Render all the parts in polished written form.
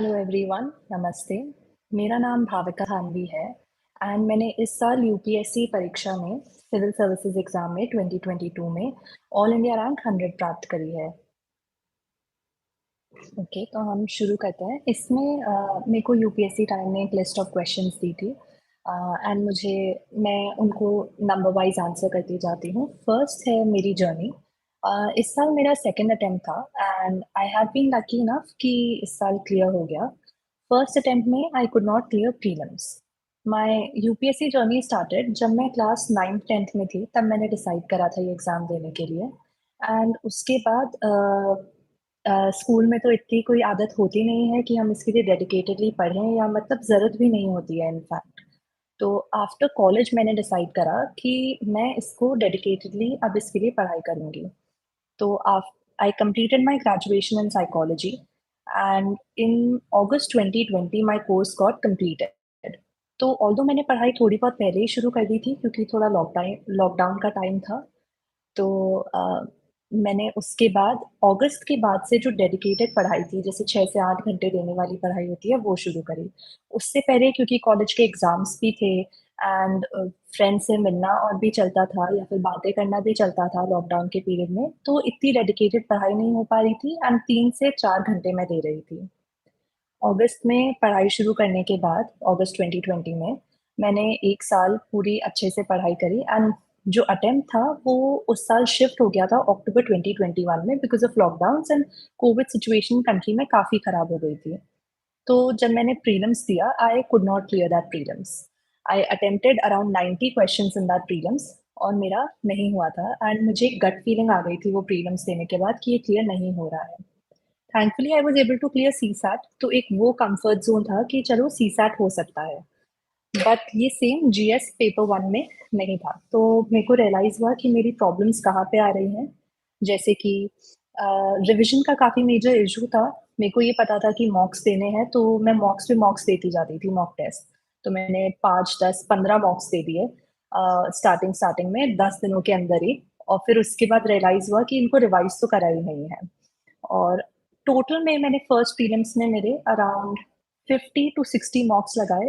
Hello everyone, नमस्ते। मेरा नाम भाविका थानवी है एंड मैंने इस साल यूपीएससी परीक्षा में सिविल सर्विसेज एग्ज़ाम में 2022 में ऑल इंडिया रैंक 100 प्राप्त करी है। ओके, तो हम शुरू करते हैं। इसमें मेरे को यूपीएससी टाइम ने एक लिस्ट ऑफ क्वेश्चंस दी थी एंड मैं उनको नंबर वाइज आंसर करती जाती हूँ। फर्स्ट है मेरी जर्नी। इस साल मेरा सेकंड अटेम्प्ट था and I have been lucky enough कि इस साल क्लियर हो गया। फर्स्ट अटेम्प्ट में I could not clear prelims. My UPSC journey started जब मैं क्लास 9th 10th में थी, तब मैंने डिसाइड करा था ये एग्ज़ाम देने के लिए। एंड उसके बाद स्कूल में तो इतनी कोई आदत होती नहीं है कि हम इसके लिए डेडिकेटेडली पढ़ें, या मतलब ज़रूरत भी नहीं होती है इनफैक्ट। तो आफ्टर कॉलेज मैंने डिसाइड करा कि मैं इसको डेडिकेटेडली अब इसके लिए पढ़ाई करूँगी। तो I completed my graduation in psychology, and in August 2020 my course got completed. तो ऑल्दो मैंने पढ़ाई थोड़ी बहुत पहले ही शुरू कर दी थी क्योंकि थोड़ा लॉकडाउन का टाइम था। तो मैंने उसके बाद अगस्त के बाद से जो डेडिकेटेड पढ़ाई थी, जैसे 6 से 8 घंटे देने वाली पढ़ाई होती है, वो शुरू करी। उससे पहले क्योंकि कॉलेज के एग्ज़ाम्स भी थे एंड फ्रेंड्स से मिलना और भी चलता था या फिर बातें करना भी चलता था लॉकडाउन के पीरियड में, तो इतनी डेडिकेटेड पढ़ाई नहीं हो पा रही थी एंड 3 से 4 घंटे मैं दे रही थी। अगस्त में पढ़ाई शुरू करने के बाद, अगस्त 2020 में, मैंने 1 साल पूरी अच्छे से पढ़ाई करी एंड जो अटेम्प्ट था, वो उस साल शिफ्ट हो गया था अक्टूबर 2021 में because of lockdowns and Covid situation country में काफ़ी खराब हो गई थी। तो जब मैंने प्रीलिम्स दिया, आई could not clear that prelims. I attempted around 90 questions in that prelims और मेरा नहीं हुआ था एंड मुझे एक गट फीलिंग आ गई थी वो प्रीलिम्स देने के बाद कि ये क्लियर नहीं हो रहा है। Thankfully I was able to clear CSAT, तो एक वो कम्फर्ट ज़ोन था कि चलो सीसैट हो सकता है। बट ये सेम जीएस पेपर 1 में नहीं था। तो मेरे को रियलाइज़ हुआ कि मेरी प्रॉब्लम्स कहाँ पे आ रही हैं। जैसे कि रिविज़न का काफ़ी मेजर इश्यू था। मेरे को ये पता था कि मॉक्स देने हैं, तो मैं मॉक्स पे मॉक्स देती जाती थी, मॉक टेस्ट। तो मैंने 5, 10, 15 मॉक्स दे दिए स्टार्टिंग में 10 दिनों के अंदर ही, और फिर उसके बाद रियलाइज़ हुआ कि इनको रिवाइज़ तो करा ही नहीं है। और टोटल में मैंने फर्स्ट प्रीलिम्स में मेरे अराउंड 50 टू 60 मार्क्स लगाए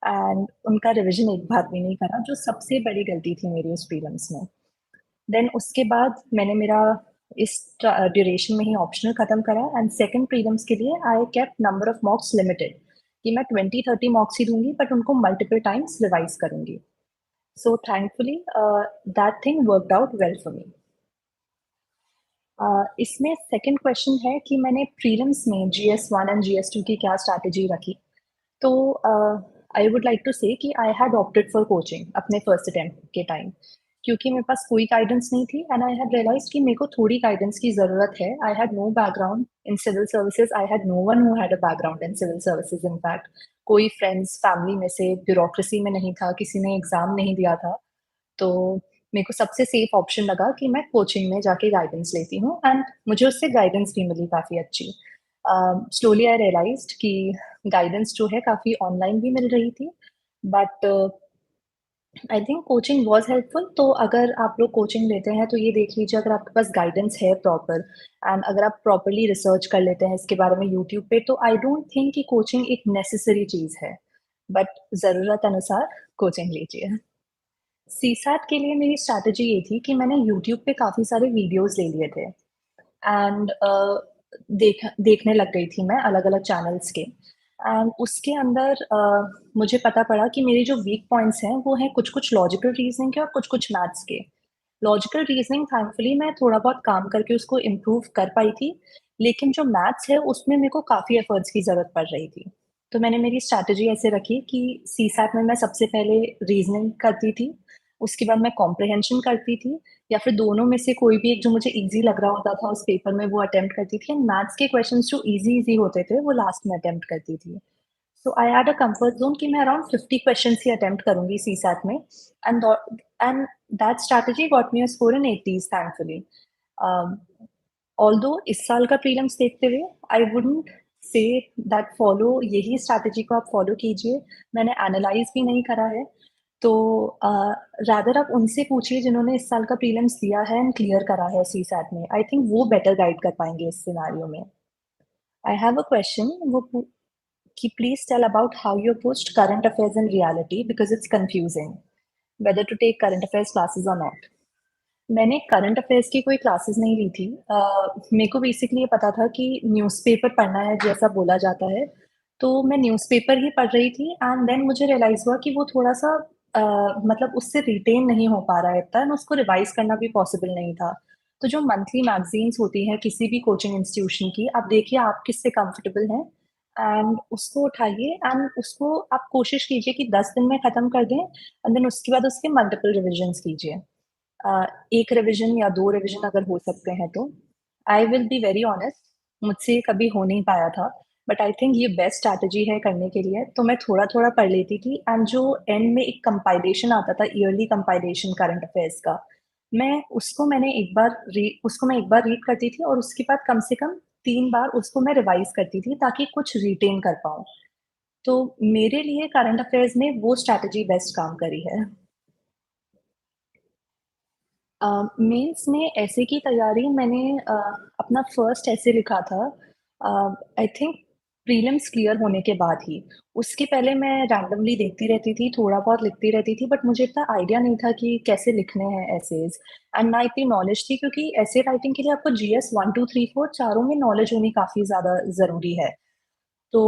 एंड उनका रिवीजन एक बार भी नहीं करा, जो सबसे बड़ी गलती थी मेरी उस प्रीलिम्स में। देन उसके बाद मैंने मेरा इस ड्यूरेशन में ही ऑप्शनल खत्म करा एंड सेकंड प्रीलिम्स के लिए I kept number of marks limited कि मैं 20-30 मार्क्स ही दूंगी, बट उनको मल्टीपल टाइम्स रिवाइज करूंगी। So thankfully that thing worked out well for me. इसमें सेकंड क्वेश्चन है कि मैंने प्रीलिम्स में जीएस 1 एंड जीएस 2 की क्या स्ट्रैटेजी रखी। तो आई वुड लाइक टू से कि I had opted for coaching अपने फर्स्ट अटेम्प्ट के टाइम, क्योंकि मेरे पास कोई गाइडेंस नहीं थी एंड आई हैड रियलाइज्ड कि मेरे को थोड़ी गाइडेंस की ज़रूरत है। I had no background in civil services, I had no one who had a background in civil services. In fact कोई फ्रेंड्स फैमिली में से ब्यूरोक्रेसी में नहीं था, किसी ने एग्ज़ाम नहीं दिया था। तो मेरे को सबसे सेफ ऑप्शन लगा कि मैं कोचिंग में जाके गाइडेंस लेती हूँ एंड मुझे उससे गाइडेंस भी मिली काफ़ी अच्छी। स्लोली आई रियलाइज्ड कि गाइडेंस जो है काफ़ी ऑनलाइन भी मिल रही थी, but I think coaching was helpful. तो अगर आप लोग कोचिंग लेते हैं तो ये देख लीजिए, अगर आपके पास गाइडेंस है प्रॉपर एंड अगर आप प्रॉपर्ली रिसर्च कर लेते हैं इसके बारे में यूट्यूब पे, तो आई डोंट थिंक कि कोचिंग एक नेसेसरी चीज़ है, बट ज़रूरत अनुसार कोचिंग लीजिए। सीसैट के लिए मेरी स्ट्रैटेजी ये थी कि मैंने यूट्यूब पे काफ़ी सारे वीडियोज़ ले लिए थे एंड देखने लग गई थी मैं अलग-अलग चैनल्स के एंड उसके अंदर मुझे पता पड़ा कि मेरे जो वीक पॉइंट्स हैं, वो हैं कुछ-कुछ लॉजिकल रीज़निंग के और कुछ-कुछ मैथ्स के। लॉजिकल रीज़निंग थैंकफुली मैं थोड़ा बहुत काम करके उसको इम्प्रूव कर पाई थी, लेकिन जो मैथ्स है उसमें मेरे को काफ़ी एफर्ट्स की ज़रूरत पड़ रही थी। तो मैंने मेरी स्ट्रैटेजी ऐसे रखी कि सीसैट में मैं सबसे पहले रीज़निंग करती थी, उसके बाद मैं कॉम्प्रिहेंशन करती थी, या फिर दोनों में से कोई भी एक जो मुझे ईज़ी लग रहा होता था उस पेपर में, वो अटेम्प्ट करती थी एंड मैथ्स के क्वेश्चन्स जो ईज़ी-ईज़ी होते थे, वो लास्ट में अटेम्प्ट करती थी। So I had a comfort zone कि मैं अराउंड 50 क्वेश्चंस ही अटेम्प्ट करूँगी सीसैट में and and that strategy got me a score in 80s thankfully. Although इस साल का प्रीलिम्स देखते हुए I wouldn't say that follow यही स्ट्रैटेजी को आप फॉलो कीजिए। मैंने एनालाइज़ भी नहीं करा है। तो रादर आप उनसे पूछिए जिन्होंने इस साल का प्रीलिम्स दिया है एंड क्लियर करा है सीसैट में। आई थिंक वो बेटर गाइड कर पाएँगे इस सिनेरियो में। I have a question. वो कि please tell about how you approached current affairs in reality because it's confusing, whether to take current affairs classes और नॉट। मैंने करंट अफेयर्स की कोई क्लासेस नहीं ली थी। मेरे को बेसिकली ये पता था कि न्यूज़पेपर पढ़ना है जैसा बोला जाता है, तो मैं न्यूज़पेपर ही पढ़ रही थी एंड देन मुझे रियलाइज़ हुआ कि वो थोड़ा-सा मतलब उससे रिटेन नहीं हो पा रहा है इतना एंड उसको रिवाइज़ करना भी पॉसिबल नहीं था। तो जो मंथली मैगज़ीन्स होती हैं किसी भी कोचिंग इंस्टीट्यूशन की, आप देखिए आप किससे कंफर्टेबल हैं एंड उसको उठाइए एंड उसको आप कोशिश कीजिए कि 10 दिन में खत्म कर दें एंड देन उसके बाद उसके मल्टीपल रिविजन्स कीजिए। 1 रिविज़न या 2 रिविज़न अगर हो सकते हैं तो। I will be very honest, मुझसे ये कभी हो नहीं पाया था, बट आई थिंक ये बेस्ट स्ट्रैटेजी है करने के लिए, तो मैं थोड़ा-थोड़ा पढ़ लेती थी एंड जो एंड में एक कंपाइलेशन आता था, ईयरली कंपाइलेशन करंट अफेयर्स का, उसको मैं एक बार रीड करती थी और उसके बाद कम से कम 3 बार उसको मैं रिवाइज़ करती थी ताकि कुछ रिटेन कर पाऊँ। तो मेरे लिए करंट अफेयर्स में वो स्ट्रैटेजी बेस्ट काम करी है। मेंस में ऐसे की तैयारी मैंने अपना फर्स्ट ऐसे लिखा था आई थिंक प्रीलिम्स क्लियर होने के बाद ही। उसके पहले मैं रैंडमली देखती रहती थी, थोड़ा बहुत लिखती रहती थी बट मुझे इतना आइडिया नहीं था कि कैसे लिखने हैं एसेज़ एंड ना इतनी नॉलेज थी क्योंकि एसे राइटिंग के लिए आपको जीएस 1, 2, 3, 4 चारों में नॉलेज होनी काफ़ी ज़्यादा ज़रूरी है। तो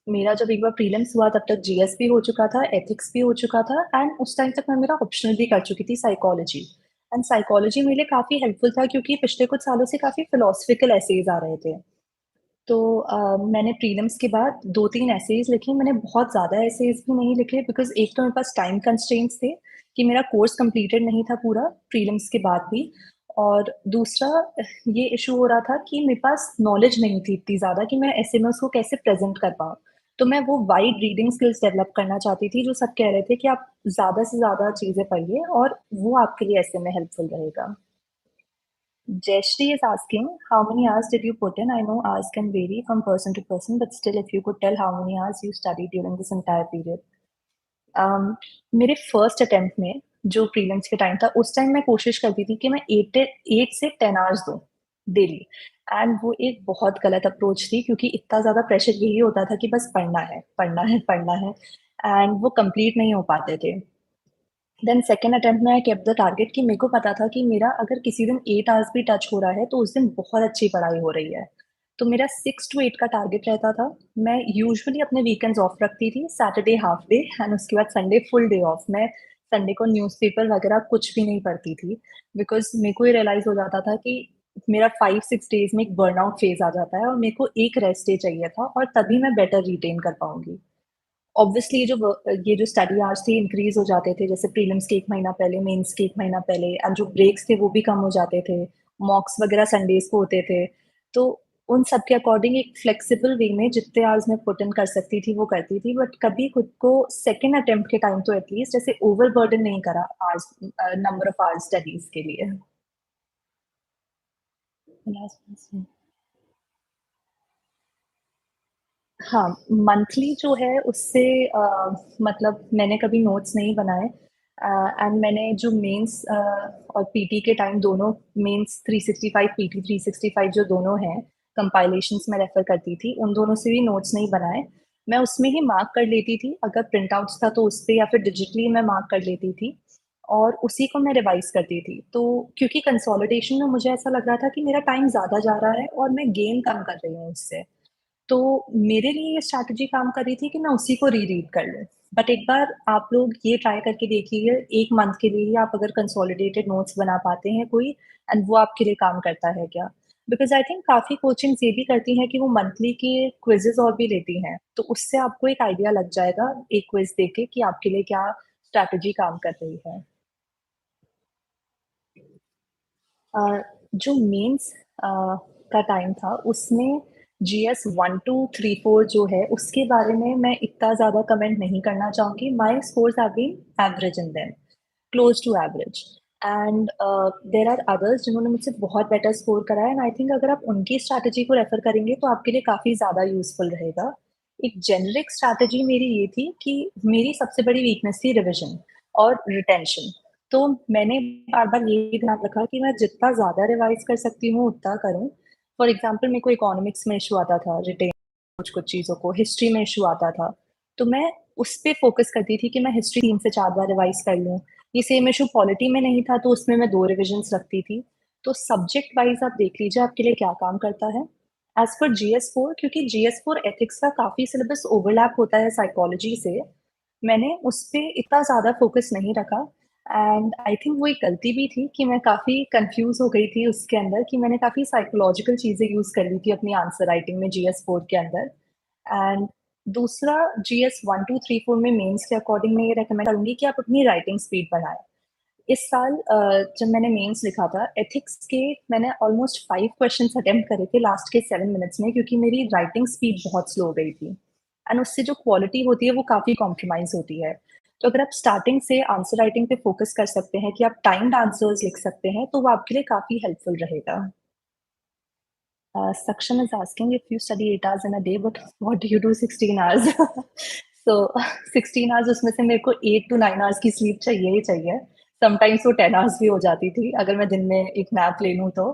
मेरा जब एक बार प्रीलिम्स हुआ तब तक जीएस भी हो चुका था, एथिक्स भी हो चुका था एंड उस टाइम तक मैं मेरा ऑप्शनल भी कर चुकी थी साइकोलॉजी। एंड साइकोलॉजी मेरे लिए काफ़ी हेल्पफुल था क्योंकि पिछले कुछ सालों से काफ़ी फिलॉसफिकल एसेज आ रहे थे। तो मैंने प्रीलिम्स के बाद 2-3 एसेज लिखे, मैंने बहुत ज़्यादा एसेज भी नहीं लिखे बिकॉज़ एक तो मेरे पास टाइम कंस्ट्रेंट्स थे कि मेरा कोर्स कंप्लीटेड नहीं था पूरा प्रीलिम्स के बाद भी और दूसरा ये इश्यू हो रहा था कि मेरे पास नॉलेज नहीं थी इतनी ज़्यादा कि मैं ऐसे में उसको कैसे प्रेज़ेंट कर पाऊँ। तो मैं वो वाइड रीडिंग स्किल्स डेवलप करना चाहती थी, जो सब कह रहे थे कि आप ज़्यादा से ज़्यादा चीज़ें पढ़िए और वो आपके लिए ऐसे में हेल्पफुल रहेगा। Jayashree is asking, how many hours did you put in? I know hours can vary from person to person, but still, if you could tell how many hours you studied during this entire period. मेरे first attempt में जो prelims के time था, उस time मैं कोशिश करती थी कि मैं 8 से 10 आवर्स दूँ डेली एंड वो एक बहुत गलत अप्रोच थी क्योंकि इतना ज़्यादा प्रेशर यही होता था कि बस पढ़ना है, पढ़ना है, पढ़ना है एंड वो कंप्लीट नहीं हो पाते थे। देन सेकंड अटेम्प्ट में आई केप्ट द टारगेट कि मेरे को पता था कि मेरा अगर किसी दिन 8 आवर्स भी टच हो रहा है, तो उस दिन बहुत अच्छी पढ़ाई हो रही है। तो मेरा 6 टू 8 का टारगेट रहता था। मैं यूजुअली अपने वीकेंड्स ऑफ रखती थी, सैटरडे हाल्फ डे एंड उसके बाद संडे फुल डे ऑफ। मैं संडे को न्यूज़पेपर वगैरह कुछ भी नहीं पढ़ती थी, बिकॉज़ मेरे को ये रियलाइज़ हो जाता था कि मेरा 5-6 डेज़ में एक बर्नआउट फेज़ आ जाता है और मेरे को एक रेस्ट डे चाहिए था और तभी मैं बेटर रिटेन कर पाऊँगी। ऑब्वियसली ये जो स्टडी आवर्स थे इंक्रीज़ हो जाते थे, जैसे प्रीलिम्स के 1 महीना पहले, मेंस के 1 महीना पहले एंड जो ब्रेक्स थे वो भी कम हो जाते थे। मॉक्स वगैरह संडेज़ को होते थे। तो उन सब के अकॉर्डिंग एक फ्लेक्सिबल वे में जितने आवर्स मैं पुट इन कर सकती थी, वो करती थी, बट कभी खुद को सेकंड अटेम्प्ट के टाइम तो एटलीस्ट ऐसे ओवरबर्डन नहीं करा नंबर ऑफ आवर्स स्टडीज़ के लिए। Last question. हाँ, मंथली जो है उससे मतलब मैंने कभी नोट्स नहीं बनाए एंड मैंने जो मेंस और पीटी के टाइम दोनों मेंस 365 पीटी 365 जो दोनों हैं, कंपाइलेशंस में रेफ़र करती थी, उन दोनों से भी नोट्स नहीं बनाए। मैं उसमें ही मार्क कर लेती थी, अगर प्रिंट आउट्स था तो उसपे या फिर डिजिटली मैं मार्क कर लेती थी और उसी को मैं रिवाइज़ करती थी। तो क्योंकि कंसोलिडेशन में मुझे ऐसा लग रहा था कि मेरा टाइम ज़्यादा जा रहा है और मैं गेन कम कर रही हूँ उससे। तो मेरे लिए ये स्ट्रैटेजी काम कर रही थी कि मैं उसी को री-रीड कर लूँ। बट एक बार आप लोग ये ट्राई करके देखिए 1 मंथ के लिए ही आप अगर कंसोलिडेटेड नोट्स बना पाते हैं कोई एंड वो आपके लिए काम करता है क्या? बिकॉज़ आई थिंक काफ़ी कोचिंग्स ये भी करती हैं कि वो मंथली के क्विज़ेज़ और भी लेती हैं। तो उससे आपको एक आइडिया लग जाएगा एक क्विज़ देके कि आपके लिए क्या स्ट्रैटेजी काम कर रही है। जो मेंस का टाइम था उसमें जीएस 1, 2, 3, 4 जो है उसके बारे में मैं इतना ज़्यादा कमेंट नहीं करना चाहूँगी। My scores have been average in them, close to average and there are others जिन्होंने मुझसे बहुत बेटर स्कोर करा है एंड आई थिंक अगर आप उनकी स्ट्रैटेजी को रेफर करेंगे तो आपके लिए काफ़ी ज़्यादा यूज़फुल रहेगा। एक जेनेरिक स्ट्रैटेजी मेरी ये थी कि मेरी सबसे बड़ी वीकनेस थी रिविज़न और रिटेंशन। तो मैंने बार-बार ये ध्यान रखा कि मैं जितना ज़्यादा रिवाइज़ कर सकती हूँ, उतना करूँ। फॉर एग्ज़ाम्पल मेरे को इकोनॉमिक्स में इश्यू आता था रिटेन कुछ-कुछ चीज़ों को, हिस्ट्री में इश्यू आता था, तो मैं उस पे फ़ोकस करती थी कि मैं हिस्ट्री 3 से 4 बार रिवाइज़ कर लूँ। ये सेम इश्यू पॉलिटी में नहीं था, तो उसमें मैं 2 रिविज़न्स रखती थी। तो सब्जेक्ट वाइज़ आप देख लीजिए आपके लिए क्या काम करता है। एज़ फॉर जीएस-4 क्योंकि जीएस-4 एथिक्स का काफ़ी सिलेबस ओवरलैप होता है साइकोलॉजी से, मैंने उस पे इतना ज़्यादा फ़ोकस नहीं रखा एंड आई थिंक वो एक गलती भी थी कि मैं काफ़ी कन्फ्यूज़ हो गई थी उसके अंदर कि मैंने काफ़ी साइकोलॉजिकल चीज़ें यूज़ कर ली थी अपनी आंसर राइटिंग में जीएस-4 के अंदर। एंड दूसरा जीएस 1, 2, 3, 4 में मेंस के अकॉर्डिंग मैं ये रिकमेंड करूँगी कि आप अपनी राइटिंग स्पीड बढ़ाएँ। इस साल जब मैंने मेंस लिखा था एथिक्स के मैंने ऑलमोस्ट 5 क्वेश्चन्स अटेम्प्ट करे थे लास्ट के 7 मिनट्स में क्योंकि मेरी राइटिंग स्पीड बहुत स्लो हो गई थी एंड उससे जो क्वालिटी होती है वो काफ़ी कॉम्प्रोमाइज़ होती है। तो अगर आप स्टार्टिंग से आंसर राइटिंग पे फोकस कर सकते हैं कि आप टाइम्ड आंसर्स लिख सकते हैं, तो वो आपके लिए काफ़ी हेल्पफुल रहेगा। Saksham is asking if you study 8 hours in a day, but what do you do 16 hours? So 16 hours उसमें से मेरे को 8 to 9 hours की स्लीप चाहिए ही चाहिए। समटाइम्स वो 10 hours भी हो जाती थी, अगर मैं दिन में एक नैप ले लूँ तो।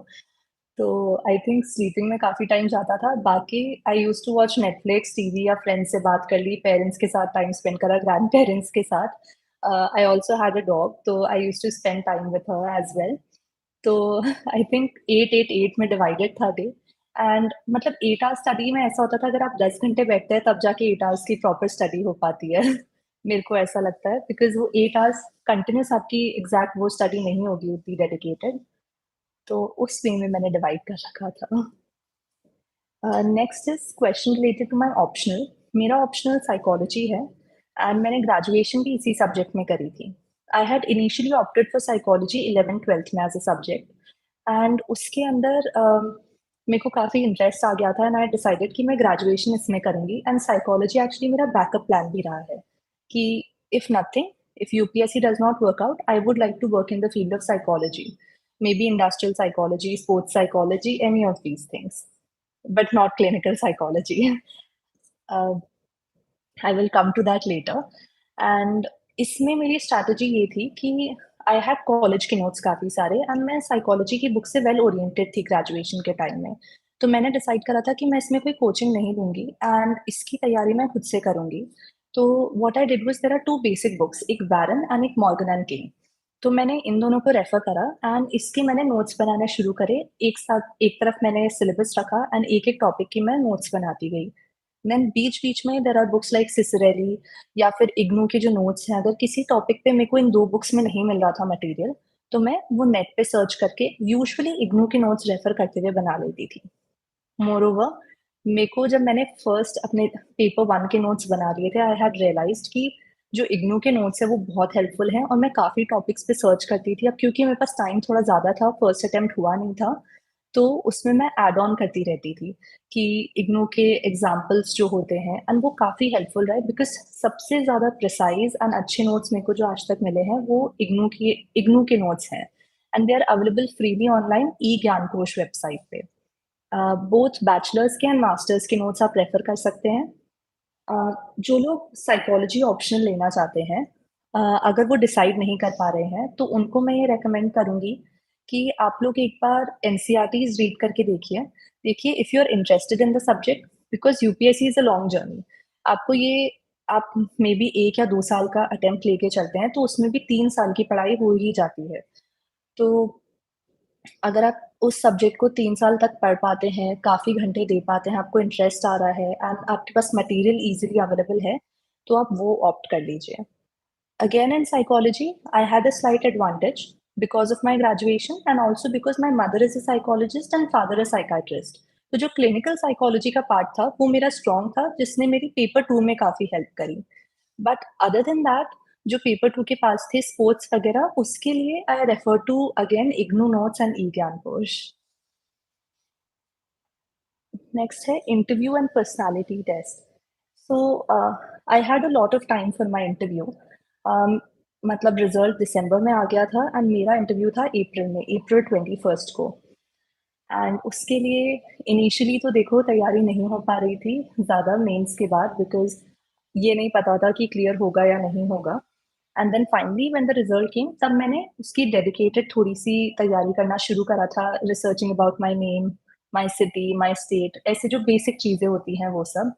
तो आई थिंक स्लीपिंग में काफ़ी टाइम जाता था। बाकी I used to watch Netflix, TV या फ्रेंड्स से बात कर ली, पेरेंट्स के साथ टाइम स्पेंड करा, ग्रैंड-पेरेंट्स के साथ। I also had a dog, तो I used to spend time with her as well. तो आई थिंक 8-8-8 में डिवाइडेड था डे एंड मतलब 8 आवर्स स्टडी में ऐसा होता था अगर आप 10 घंटे बैठते हैं तब जाके 8 आवर्स की प्रॉपर स्टडी हो पाती है। मेरे को ऐसा लगता है बिकॉज़ वो 8 आवर्स कंटीन्यूअस आपकी एग्ज़ैक्ट वो स्टडी नहीं होगी उतनी डेडिकेटेड, तो उस वे में मैंने डिवाइड कर रखा था। Next is question related to my optional. मेरा ऑप्शनल साइकोलॉजी है एंड मैंने ग्रेजुएशन भी इसी सब्जेक्ट में करी थी। I had initially opted for psychology 11th-12th में एज़ अ सब्जेक्ट एंड उसके अंदर मेरे को काफ़ी इंटरेस्ट आ गया था एंड आई डिसाइडेड कि मैं ग्रेजुएशन इसमें करूँगी एंड साइकोलॉजी एक्चुअली मेरा बैकअप प्लान भी रहा है कि if nothing, if UPSC does not work out, I would like to work in the field of psychology, maybe industrial psychology, sports psychology, any of these things, but not clinical psychology. I will come to that later and इसमें मेरी strategy ये थी कि I had college के notes काफ़ी सारे and मैं psychology की बुक से वेल ओरिएंटेड थी ग्रेजुएशन के टाइम में। तो मैंने डिसाइड करा था कि मैं इसमें कोई कोचिंग नहीं लूँगी एंड इसकी तैयारी मैं खुद से करूँगी। तो what I did was there are 2 basic books, एक बैरन एंड एक मॉर्गन एंड किंग। तो मैंने इन दोनों को रेफ़र करा एंड इसके मैंने नोट्स बनाने शुरू करे। एक साथ एक तरफ मैंने सिलेबस रखा एंड एक-एक टॉपिक की मैं नोट्स बनाती गई। देन बीच-बीच में देयर आर बुक्स लाइक सिसिरेली या फिर इग्नू के जो नोट्स हैं, अगर किसी टॉपिक पे मेरे को इन 2 बुक्स में नहीं मिल रहा था मटेरियल, तो मैं वो नेट पे सर्च करके यूजुअली इग्नू के नोट्स रेफर करते हुए बना लेती थी। मोreover मेरे को जब मैंने फर्स्ट अपने पेपर 1 के नोट्स बना लिए थे, आई हैड रियलाइज़्ड कि जो इग्नू के नोट्स हैं वो बहुत हेल्पफुल हैं और मैं काफ़ी टॉपिक्स पे सर्च करती थी। अब क्योंकि मेरे पास टाइम थोड़ा ज़्यादा था, फर्स्ट अटेम्प्ट हुआ नहीं था, तो उसमें मैं ऐड ऑन करती रहती थी कि इग्नू के एग्ज़ाम्पल्स जो होते हैं एंड वो काफ़ी हेल्पफुल रहे बिकॉज़ सबसे ज़्यादा प्रिसाइज़ एंड अच्छे नोट्स मेरे को जो आज तक मिले हैं, वो इग्नू के नोट्स हैं and they are available freely online eGyanKosh website पे। बोथ बैचलर्स के एंड मास्टर्स के नोट्स आप रेफर कर सकते हैं। अ, जो लोग साइकोलॉजी ऑप्शनल लेना चाहते हैं, अगर वो डिसाइड नहीं कर पा रहे हैं, तो उनको मैं ये रिकमेंड करूँगी कि आप लोग एक बार एनसीईआरटीज़ रीड करके देखिए। देखिए if you are interested in the subject because UPSC is a long journey. आपको ये आप मे बी 1 या 2 साल का अटेम्प्ट लेके चलते हैं, तो उसमें भी 3 साल की पढ़ाई हो ही जाती है। तो अगर आप उस सब्जेक्ट को 3 साल तक पढ़ पाते हैं, काफ़ी घंटे दे पाते हैं, आपको इंटरेस्ट आ रहा है एंड आपके पास मटेरियल ईज़िली अवेलेबल है, तो आप वो ऑप्ट कर लीजिए। Again in psychology, I had a slight advantage because of my graduation and also because my mother is a psychologist and father a psychiatrist. तो जो क्लिनिकल साइकोलॉजी का पार्ट था, वो मेरा स्ट्रॉन्ग था, जिसने मेरी पेपर 2 में काफ़ी हेल्प करी। बट अदर देन दैट जो पेपर 2 के पास थे स्पोर्ट्स वगैरह, उसके लिए I refer to again IGNOU notes and eGyanKosh. Next है interview and personality test. So I had a lot of time for my interview. मतलब रिजल्ट दिसंबर में आ गया था एंड मेरा इंटरव्यू था अप्रैल में, अप्रैल 21st को। एंड उसके लिए इनिशियली तो देखो तैयारी नहीं हो पा रही थी ज़्यादा मेंस के बाद बिकॉज़ ये नहीं पता था कि क्लियर होगा या नहीं होगा। And then finally when the result came तब मैंने उसकी डेडिकेटेड थोड़ी-सी तैयारी करना शुरू करा था, researching about my name, my city, my state, ऐसे जो बेसिक चीज़ें होती हैं वो सब।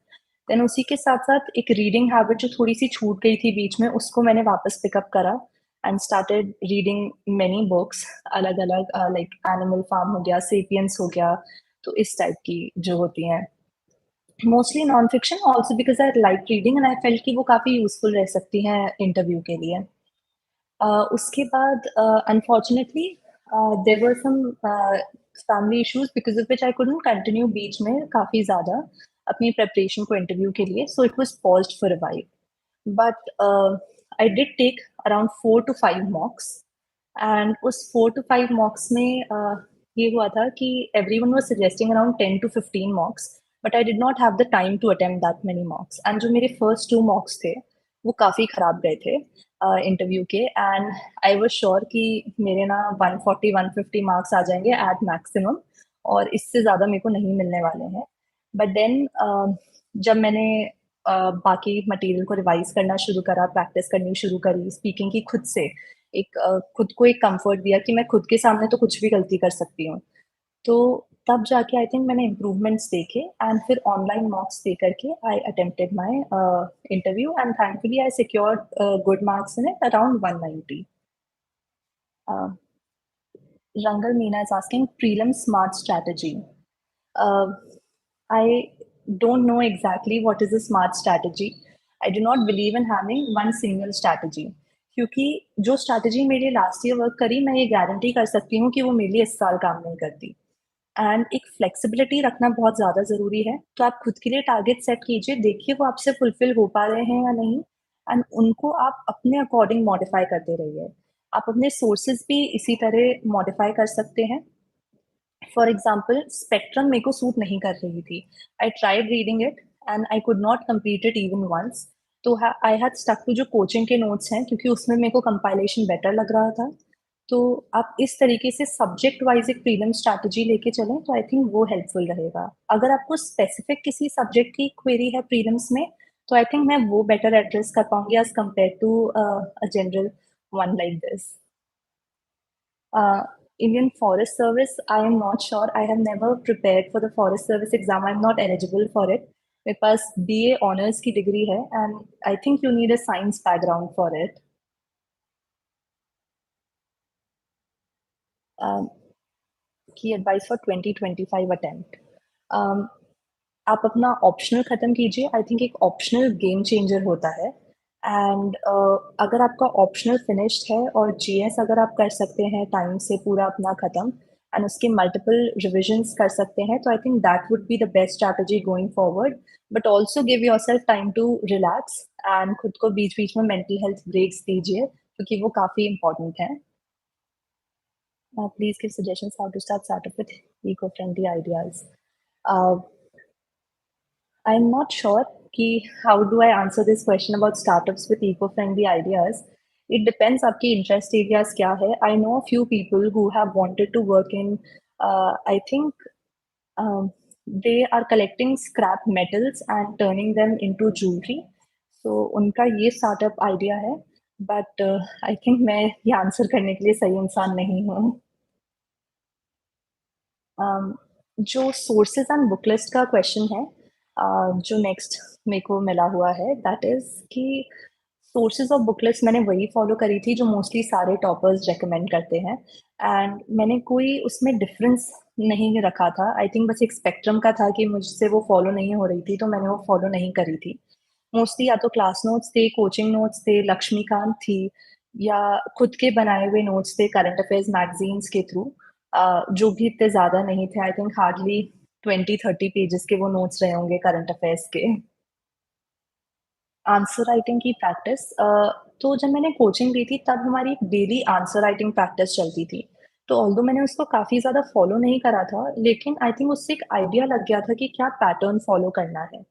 देन उसी के साथ-साथ एक रीडिंग हैबिट जो थोड़ी-सी छूट गई थी बीच में, उसको मैंने वापस पिकअप करा and started reading many books अलग-अलग लाइक एनिमल फार्म हो गया, सेपियंस हो गया, तो इस टाइप की जो होती हैं। Mostly non fiction also because I like reading and I felt कि वो काफ़ी यूज़फुल रह सकती हैं इंटरव्यू के लिए। उसके बाद unfortunately there were some family issues because of which I couldn't continue बीच में काफ़ी ज़्यादा अपनी प्रिपरेशन को इंटरव्यू के लिए, so it was paused for a while. But I did take around 4 to 5 mocks and उस 4 टू 5 मॉक्स में ये हुआ था कि everyone was suggesting around 10 to 15 mocks, but I did not have the time to attempt that many mocks and जो मेरे first 2 मॉक्स थे, वो काफ़ी खराब गए थे इंटरव्यू के एंड आई वाज़ श्योर कि मेरे ना 140-150 मार्क्स आ जाएँगे एट मैक्सिमम और इससे ज़्यादा मेरे को नहीं मिलने वाले हैं। बट देन जब मैंने बाकी मटेरियल को रिवाइज़ करना शुरू करा, प्रैक्टिस करनी शुरू करी, स्पीकिंग की खुद से, एक खुद को एक कम्फर्ट दिया कि मैं खुद के सामने तो कुछ भी गलती कर सकती हूँ। तो तब जाके आई थिंक मैंने इम्प्रूवमेंट्स देखे एंड फिर ऑनलाइन मॉक्स दे करके आई attempted my interview and thankfully I secured good marks in it around 190. Uh, Rangal Meena is asking prelim smart strategy. Uh, I don't know exactly what is a smart strategy. I do not believe in having one single strategy. क्योंकि जो strategy मेरे लिए last year work करी, मैं ये guarantee कर सकती हूँ कि वो मेरे लिए इस साल काम नहीं करती। एंड एक फ्लेक्सिबिलिटी रखना बहुत ज़्यादा ज़रूरी है। तो आप खुद के लिए टारगेट सेट कीजिए, देखिए वो आपसे फुलफिल हो पा रहे हैं या नहीं एंड उनको आप अपने अकॉर्डिंग मॉडिफाई करते रहिए। आप अपने सोर्सेज़ भी इसी तरह मॉडिफाई कर सकते हैं। फॉर एग्ज़ाम्पल स्पेक्ट्रम मेरे को सूट नहीं कर रही थी। I tried reading it and I could not complete it even once. तो आई हैड स्टक टू जो कोचिंग के नोट्स हैं क्योंकि उसमें मेरे को कंपाइलेशन बेटर लग रहा था। तो आप इस तरीके से सब्जेक्ट वाइज़ एक प्रीलिम स्ट्रैटेजी लेके चलें तो आई थिंक वो हेल्पफुल रहेगा। अगर आपको स्पेसिफिक किसी सब्जेक्ट की क्वेरी है प्रीलिम्स में, तो आई थिंक मैं वो बेटर एड्रेस कर पाऊँगी as compare to a general one like this. Uh, Indian Forest Service, I am not sure. I have never prepared for the Forest Service exam. I'm not eligible for it. मेरे पास BA honours की degree है and I think you need a science background for it. की advice for 2025 attempt. आप अपना optional ख़त्म कीजिए। I think एक optional game changer होता है एंड अगर आपका ऑप्शनल फिनिश्ड है और जीएस अगर आप कर सकते हैं टाइम से पूरा अपना ख़त्म एंड उसके मल्टीपल रिविजन्स कर सकते हैं, तो I think that would be the best strategy going forward. But also give yourself time to relax and खुद को बीच-बीच में मेंटल हेल्थ ब्रेक्स दीजिए क्योंकि वो काफ़ी इम्पोर्टेंट हैं। Please give suggestions how to start startup with eco friendly ideas. Uh, I'm not sure कि how do I answer this question about startups with eco-friendly ideas. It depends आपकी interest areas क्या है. I know a few people who have wanted to work in, I think um, they are collecting scrap metals and turning them into jewelry. So उनका ये startup idea है. But I think मैं ये answer करने के लिए सही इंसान नहीं हूँ। अम, जो सोर्सेज एंड बुक लिस्ट का क्वेश्चन है, जो नेक्स्ट मेरे को मिला हुआ है दैट इज़ कि सोर्सेज ऑफ बुक लिस्ट मैंने वही फॉलो करी थी जो मोस्टली सारे टॉपर्स रेकमेंड करते हैं एंड मैंने कोई उसमें डिफरेंस नहीं रखा था। आई थिंक बस एक स्पेक्ट्रम का था कि मुझसे वो फॉलो नहीं हो रही थी तो मैंने वो फॉलो नहीं करी थी। मोस्टली या तो क्लास नोट्स थे, कोचिंग नोट्स थे, लक्ष्मीकांत थी या खुद के बनाए हुए नोट्स थे करंट अफेयर्स मैगज़ीन्स के थ्रू, जो भी इतने ज़्यादा नहीं थे। आई थिंक हार्डली 20-30 पेजेज़ के वो नोट्स रहे होंगे करंट अफेयर्स के। आंसर राइटिंग की प्रैक्टिस, तो जब मैंने कोचिंग ली थी तब हमारी डेली आंसर राइटिंग प्रैक्टिस चलती थी। तो ऑल्दो मैंने उसको काफ़ी ज़्यादा फॉलो नहीं करा था, लेकिन आई थिंक उससे एक आइडिया लग गया था कि क्या पैटर्न फॉलो करना है।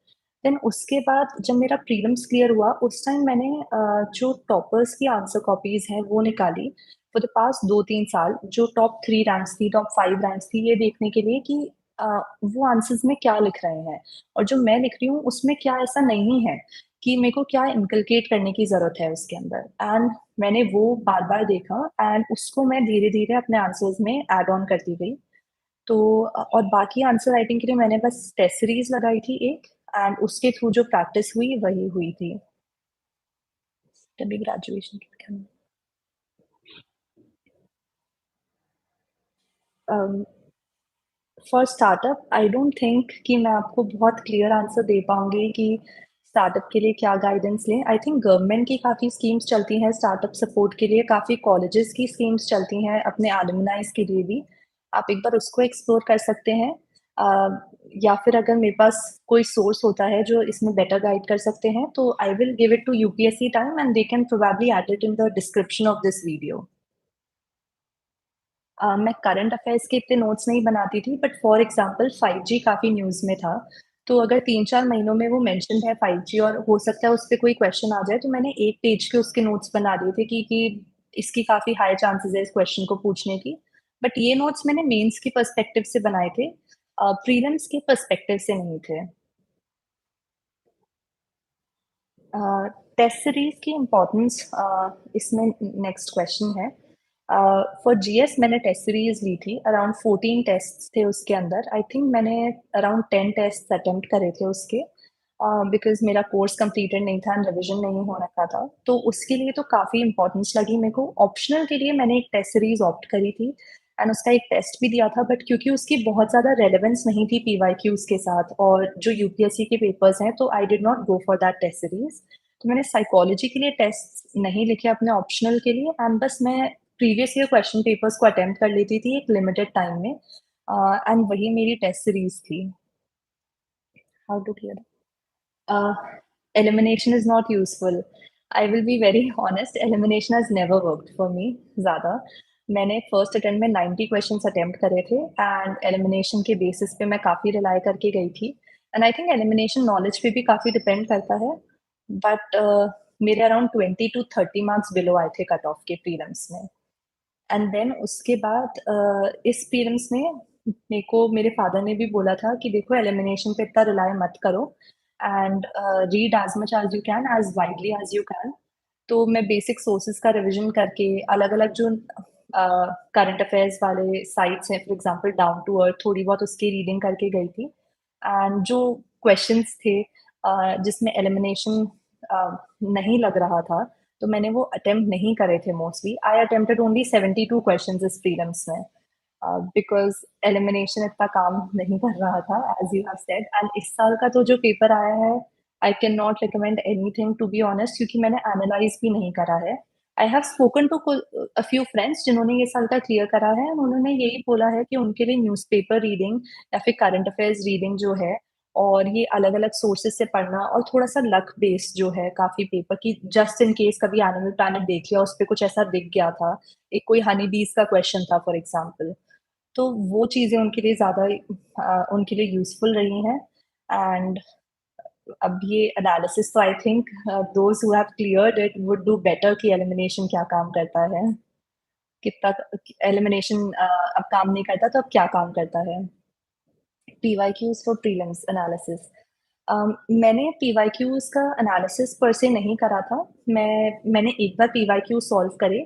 देन उसके बाद जब मेरा प्रीलिम्स क्लियर हुआ, उस टाइम मैंने जो टॉपर्स की आंसर कॉपीज़ हैं वो निकाली फॉर द पास्ट 2-3 साल, जो टॉप 3 रैंक्स थी, टॉप 5 रैंक्स थी, ये देखने के लिए कि अ, वो आंसर्स में क्या लिख रहे हैं और जो मैं लिख रही हूँ उसमें क्या ऐसा नहीं है कि मेरे को क्या इनकलकेट करने की ज़रूरत है उसके अंदर। एंड मैंने वो बार-बार देखा एंड उसको मैं धीरे-धीरे अपने आंसर्स में ऐड ऑन करती गई। तो और बाकी आंसर राइटिंग के लिए मैंने बस टेस्ट सीरीज़ लगाई थी एक एंड उसके थ्रू जो प्रैक्टिस हुई वही हुई थी। तभी ग्रेजुएशन के लिए। Um, for startup I don't think कि मैं आपको बहुत क्लियर आंसर दे पाऊँगी कि स्टार्टअप के लिए क्या गाइडेंस लें। आई थिंक गवर्नमेंट की काफ़ी स्कीम्स चलती हैं स्टार्टअप सपोर्ट के लिए, काफ़ी कॉलेजेस की स्कीम्स चलती हैं अपने एलुमनाइज़ के लिए भी। आप एक बार उसको एक्सप्लोर कर सकते हैं। या फिर अगर मेरे पास कोई सोर्स होता है जो इसमें बेटर गाइड कर सकते हैं, तो I will give it to UPSC time and they can probably add it in the description of this video. मैं करंट अफेयर्स के इतने नोट्स नहीं बनाती थी बट फॉर एग्जांपल 5G काफ़ी न्यूज़ में था, तो अगर 3-4 महीनों में वो मेंशन्ड है 5G और हो सकता है उस पे कोई क्वेश्चन आ जाए, तो मैंने 1 पेज के उसके नोट्स बना दिए थे कि इसकी काफ़ी हाई चांसेस है इस क्वेश्चन को पूछने की। बट ये नोट्स मैंने मेंस के पर्सपेक्टिव से बनाए थे, प्रीलिम्स के पर्सपेक्टिव से नहीं थे। टेस्ट सीरीज की इम्पोर्टेंस इसमें नेक्स्ट क्वेश्चन है। फॉर जीएस मैंने टेस्ट सीरीज ली थी, अराउंड 14 टेस्ट थे उसके अंदर। आई थिंक मैंने अराउंड 10 टेस्ट अटेम्प्ट करे थे उसके, बिकॉज मेरा कोर्स कंप्लीटेड नहीं था एंड रिविजन नहीं हो रखा था, तो उसके लिए तो काफ़ी इंपॉर्टेंस लगी मेरे को। ऑप्शनल के लिए मैंने एक टेस्ट सीरीज ऑप्ट करी थी एंड उसका एक टेस्ट भी दिया था, बट क्योंकि उसकी बहुत ज़्यादा रेलेवेंस नहीं थी पीवाईक्यूज के साथ और जो यूपीएससी के पेपर्स हैं, तो I did not go for that test series. तो मैंने साइकोलॉजी के लिए टेस्ट नहीं लिखे अपने ऑप्शनल के लिए एंड बस मैं प्रीवियस ईयर क्वेश्चन पेपर्स को अटेम्प्ट कर लेती थी एक लिमिटेड टाइम में, एंड वही मेरी टेस्ट सीरीज थी। How to clear? Elimination is not useful. I will be very honest, elimination has never worked for me ज़्यादा। मैंने फर्स्ट अटेम्प्ट में 90 क्वेश्चंस अटेम्प्ट करे थे एंड एलिमिनेशन के बेसिस पे मैं काफ़ी रिलाई करके गई थी and I think elimination knowledge पे भी काफ़ी डिपेंड करता है, बट मेरे अराउंड 20 टू 30 मार्क्स बिलो आए थे कट ऑफ के प्रीलिम्स में। एंड देन उसके बाद इस प्रीलिम्स में मेरे को मेरे फादर ने भी बोला था कि देखो एलिमिनेशन पे इतना रिलाई मत करो and read as much as you can, as widely as you can. तो मैं बेसिक सोर्सेज का रिवीजन करके अलग-अलग जो करंट अफेयर्स वाले साइट्स हैं, for example down to earth, थोड़ी बहुत उसकी रीडिंग करके गई थी एंड जो क्वेश्चंस थे जिसमें एलिमिनेशन नहीं लग रहा था, तो मैंने वो अटेम्प्ट नहीं करे थे mostly. I attempted only 72 questions इस प्रीलिम्स में, बिकॉज़ एलिमिनेशन इतना काम नहीं कर रहा था as you have said. And इस साल का तो जो पेपर आया है, I can not recommend anything to be honest, क्योंकि मैंने एनालाइज़ भी नहीं करा है। I have spoken to a few friends जिन्होंने ये साल का क्लियर करा है, उन्होंने यही बोला है कि उनके लिए न्यूज़पेपर रीडिंग या फिर करंट अफेयर्स रीडिंग जो है और ये अलग-अलग सोर्सेज़ से पढ़ना और थोड़ा-सा लक बेस्ड जो है काफ़ी पेपर की, जस्ट इन केस कभी एनिमल प्लैनेट देख लिया, उस पे कुछ ऐसा दिख गया था। एक कोई हनी बीज़ का क्वेश्चन था फॉर एग्ज़ाम्पल। तो वो चीज़ें उनके लिए ज़्यादा उनके लिए यूज़फुल रही हैं एंड अब ये एनालिसिस तो I think those who have cleared it would do better कि एलिमिनेशन क्या काम करता है, कितना एलिमिनेशन अब काम नहीं करता तो अब क्या काम करता है। PYQs for prelims analysis. मैंने पीवाईक्यूज़ का एनालिसिस पर से नहीं करा था। मैंने एक बार पीवाईक्यू सॉल्व करे